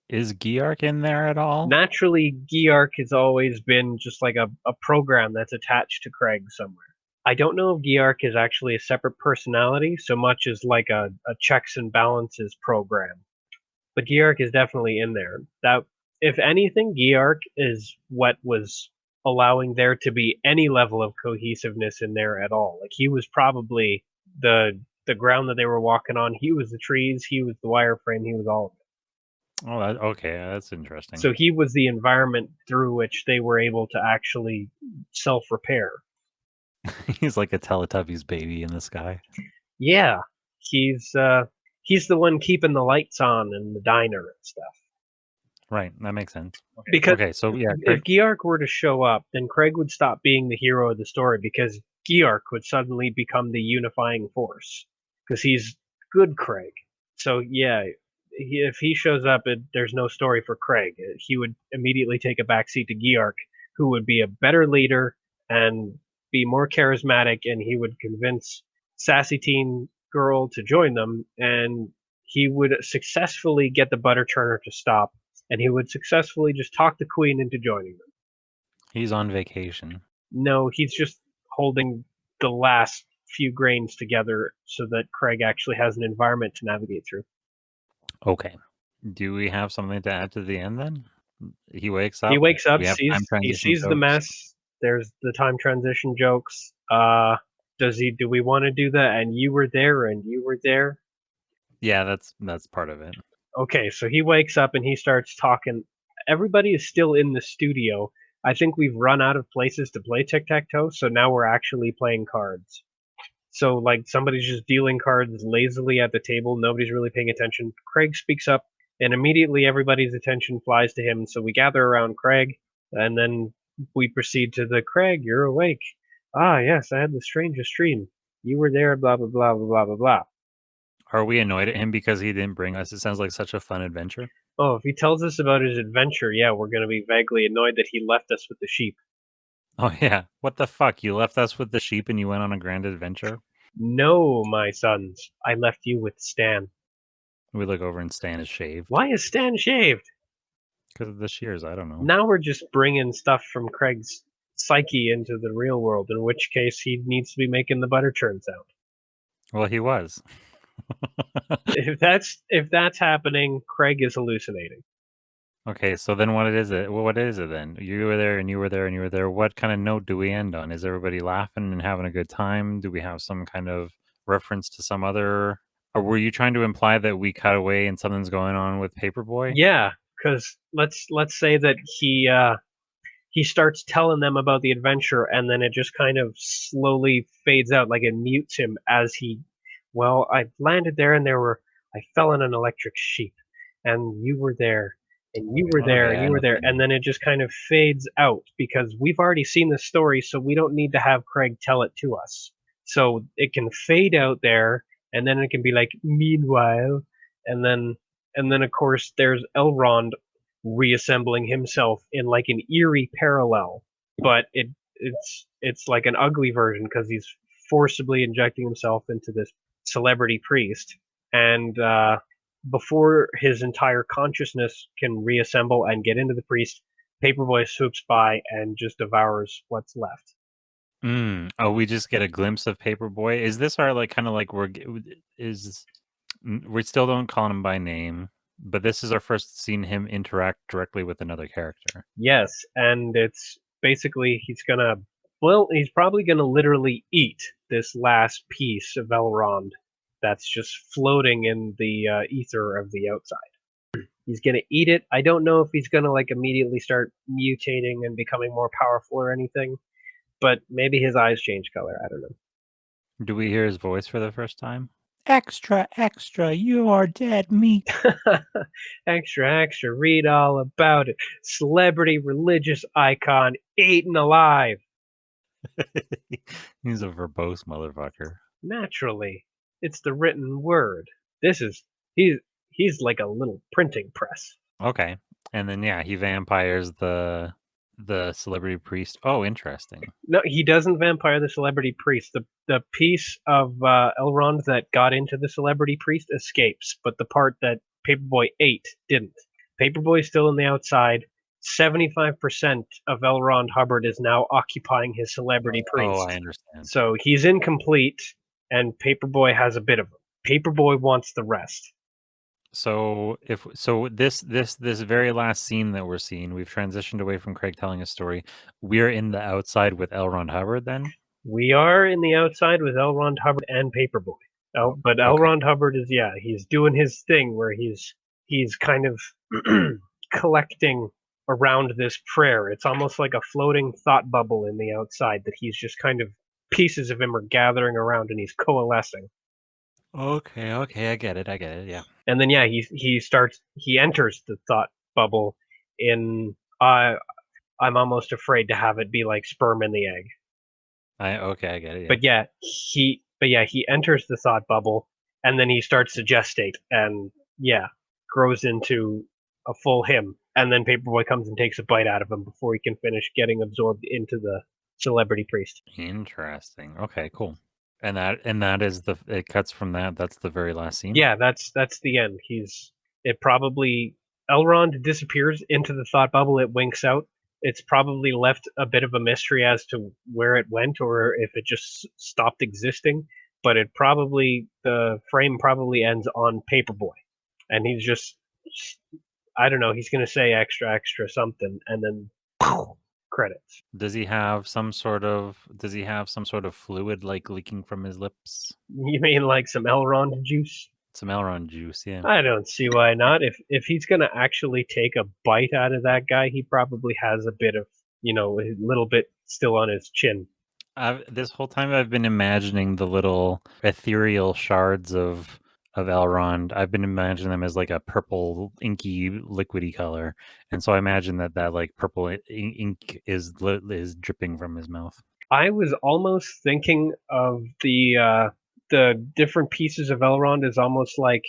Is Geark in there at all? Naturally, Geark has always been just like a program that's attached to Craig somewhere. I don't know if Geark is actually a separate personality so much as like a checks and balances program. But Geark is definitely in there. That, if anything, Geark is what was allowing there to be any level of cohesiveness in there at all. Like he was probably the ground that they were walking on. He was the trees. He was the wireframe. He was all of it. Oh, okay. That's interesting. So he was the environment through which they were able to actually self-repair. He's like a Teletubbies baby in the sky. Yeah, he's the one keeping the lights on in the diner and stuff. Right, that makes sense. Because Okay, so yeah, if Geark were to show up, then Craig would stop being the hero of the story because Geark would suddenly become the unifying force because he's good Craig. So yeah, if he shows up, there's no story for Craig. He would immediately take a backseat to Geark, who would be a better leader and be more charismatic, and he would convince sassy teen girl to join them, and he would successfully get the butter churner to stop, and he would successfully just talk the queen into joining them. he's on vacation. No, he's just holding the last few grains together so that Craig actually has an environment to navigate through. Okay. Do we have something to add to the end then? He wakes up. He wakes up, We have time he transition sees the jokes. mess. There's the time transition jokes. Do we want to do that? And you were there, and you were there. Yeah, that's part of it. Okay, so he wakes up and he starts talking. Everybody is still in the studio. I think we've run out of places to play tic-tac-toe, so now we're actually playing cards. So, like, somebody's just dealing cards lazily at the table. Nobody's really paying attention. Craig speaks up, and immediately everybody's attention flies to him. So we gather around Craig, and then we proceed to the Craig, you're awake. Ah, yes, I had the strangest dream. You were there, blah, blah, blah, blah, blah, blah, blah. Are we annoyed at him because he didn't bring us? It sounds like such a fun adventure. Oh, if he tells us about his adventure, yeah, we're going to be vaguely annoyed that he left us with the sheep. Oh yeah. What the fuck? You left us with the sheep and you went on a grand adventure? No, my sons, I left you with Stan. We look over and Stan is shaved. Why is Stan shaved? Because of the shears, I don't know. Now we're just bringing stuff from Craig's psyche into the real world, in which case he needs to be making the butter churn sound. Well, he was. If that's happening, Craig is hallucinating. Okay, so then what is it? What is it then? You were there and you were there and you were there. What kind of note do we end on? Is everybody laughing and having a good time? Do we have some kind of reference to some other, or were you trying to imply that we cut away and something's going on with Paperboy? Yeah, because let's say that he starts telling them about the adventure, and then it just kind of slowly fades out, like it mutes him as well, I landed there, and I fell on an electric sheep, and you were there, and you were there, Okay, and I you were there, understand. and then it just kind of fades out because we've already seen the story, so we don't need to have Craig tell it to us. So it can fade out there, and then it can be like, meanwhile, and then of course there's Elrond reassembling himself in like an eerie parallel, but it's like an ugly version because he's forcibly injecting himself into this celebrity priest, and before his entire consciousness can reassemble and get into the priest, Paperboy swoops by and just devours what's left. Oh, we just get a glimpse of Paperboy. Is this our like kind of like we still don't call him by name, but this is our first seeing him interact directly with another character. Yes, and it's basically he's probably gonna literally eat this last piece of Elrond that's just floating in the ether of the outside. He's gonna eat it. I don't know if he's gonna like immediately start mutating and becoming more powerful or anything, but maybe his eyes change color. I don't know. Do we hear his voice for the first time? Extra, extra, you are dead meat. Extra, extra, read all about it. Celebrity religious icon eaten alive. He's a verbose motherfucker. Naturally, it's the written word. This is he's like a little printing press. Okay. And then yeah, he vampires the celebrity priest. Oh, interesting. No, he doesn't vampire the celebrity priest. The piece of Elrond that got into the celebrity priest escapes, but the part that Paperboy ate didn't. Paperboy's still on the outside. 75% of Elrond Hubbard is now occupying his celebrity Oh, priest. I understand. So he's incomplete, and Paperboy has a bit of him. Paperboy wants the rest. So this very last scene that we're seeing, we've transitioned away from Craig telling a story. We're in the outside with L. Ron Hubbard then? We are in the outside with Elrond Hubbard and Paperboy. But Okay. Elrond Hubbard is he's doing his thing where he's kind of collecting around this prayer. It's almost like a floating thought bubble in the outside that he's just kind of pieces of him are gathering around and he's coalescing. Okay, I get it, yeah. And then he enters the thought bubble in I'm almost afraid to have it be like sperm in the egg. I get it, yeah. He enters the thought bubble and then he starts to gestate and grows into a full him, and then Paperboy comes and takes a bite out of him before he can finish getting absorbed into the celebrity priest. Interesting. Okay, cool. And that is it cuts from that. That's the very last scene. Yeah, that's the end. Elrond disappears into the thought bubble, it winks out. It's probably left a bit of a mystery as to where it went or if it just stopped existing, but the frame probably ends on Paperboy. And he's just I don't know, he's going to say extra extra something and then credits. Does he have some sort of fluid like leaking from his lips? You mean like some Elrond juice? Some Elrond juice, yeah. I don't see why not. If he's gonna actually take a bite out of that guy, he probably has a bit of a little bit still on his chin. This whole time I've been imagining the little ethereal shards of Elrond. I've been imagining them as like a purple inky liquidy color, and so I imagine that like purple ink is dripping from his mouth. I was almost thinking of the different pieces of Elrond as almost like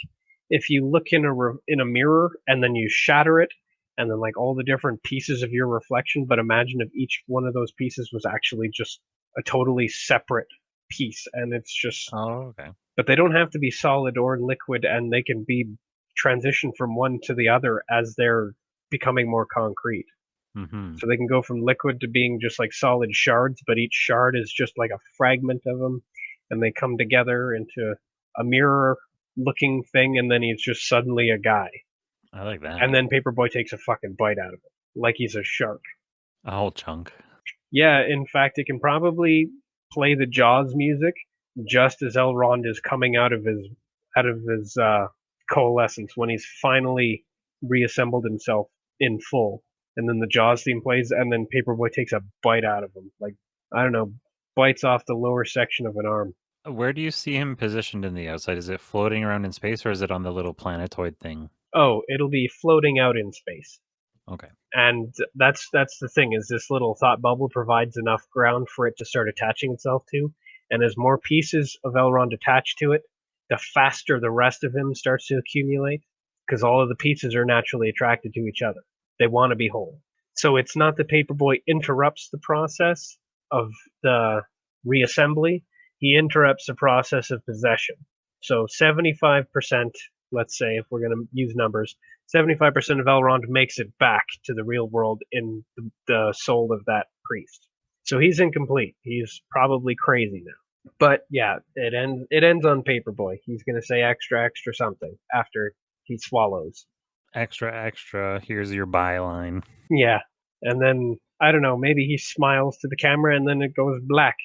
if you look in a mirror and then you shatter it, and then like all the different pieces of your reflection, but imagine if each one of those pieces was actually just a totally separate piece, and it's just Oh, okay. but they don't have to be solid or liquid, and they can be transitioned from one to the other as they're becoming more concrete. Mm-hmm. So they can go from liquid to being just like solid shards, but each shard is just like a fragment of them, and they come together into a mirror looking thing, and then he's just suddenly a guy. I like that. And then Paperboy takes a fucking bite out of it, like he's a shark. A whole chunk. Yeah, in fact, it can probably play the Jaws music just as Elrond is coming out of his coalescence when he's finally reassembled himself in full, and then the Jaws theme plays, and then Paperboy takes a bite out of him, like I don't know, bites off the lower section of an arm. Where do you see him positioned in the outside? Is it floating around in space, or is it on the little planetoid thing? Oh, it'll be floating out in space. Okay. And that's the thing, is this little thought bubble provides enough ground for it to start attaching itself to, and as more pieces of Elrond attach to it, the faster the rest of him starts to accumulate, because all of the pieces are naturally attracted to each other. They want to be whole. So it's not that Paperboy interrupts the process of the reassembly, he interrupts the process of possession. So 75%, let's say, if we're going to use numbers, 75% of Elrond makes it back to the real world in the soul of that priest. So he's incomplete. He's probably crazy now. But yeah, it ends on Paperboy. He's gonna say extra something after he swallows. Extra, here's your byline. Yeah. And then I don't know, maybe he smiles to the camera and then it goes black.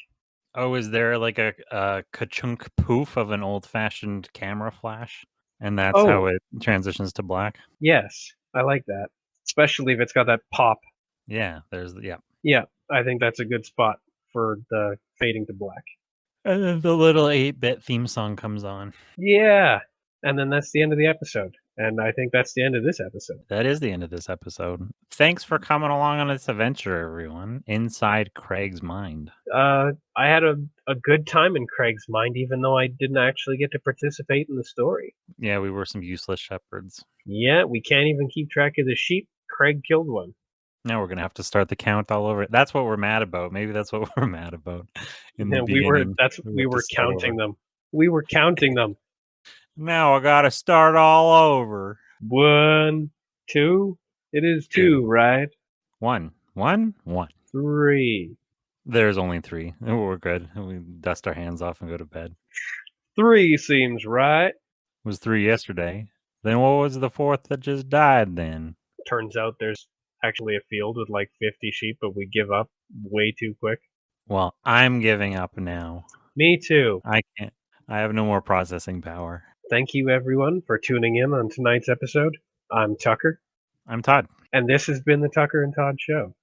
Oh, is there like a ka-chunk poof of an old-fashioned camera flash? And that's how Oh, it transitions to black? yes. I like that. Especially if it's got that pop. Yeah, yeah. Yeah, I think that's a good spot for the fading to black. And then the little 8-bit theme song comes on. Yeah. And then that's the end of the episode. And I think that's the end of this episode. That is the end of this episode. Thanks for coming along on this adventure, everyone. Inside Craig's mind. I had a good time in Craig's mind, even though I didn't actually get to participate in the story. Yeah, we were some useless shepherds. Yeah, we can't even keep track of the sheep. Craig killed one. Now we're gonna have to start the count all over. That's what we're mad about. Maybe that's what we're mad about. In the we were beginning, we have to were start counting over. them. We were counting them. Now I gotta start all over. 1, 2. It is 2, right? 1. 3. There's only 3. We're good. We dust our hands off and go to bed. 3 seems right. It was 3 yesterday. Then what was the 4th that just died then? Turns out there's actually a field with like 50 sheep, but we give up way too quick. Well, I'm giving up now. Me too. I can't. I have no more processing power. Thank you, everyone, for tuning in on tonight's episode. I'm Tucker. I'm Todd. And this has been the Tucker and Todd Show.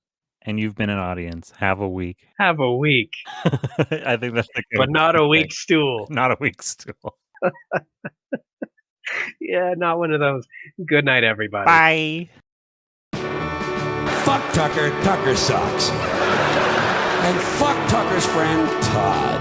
And you've been an audience. Have a week. Have a week. I think that's the good But not a thing. week stool. Not a week stool. Yeah, not one of those. Good night, everybody. Bye. Fuck Tucker. Tucker sucks. And fuck Tucker's friend, Todd.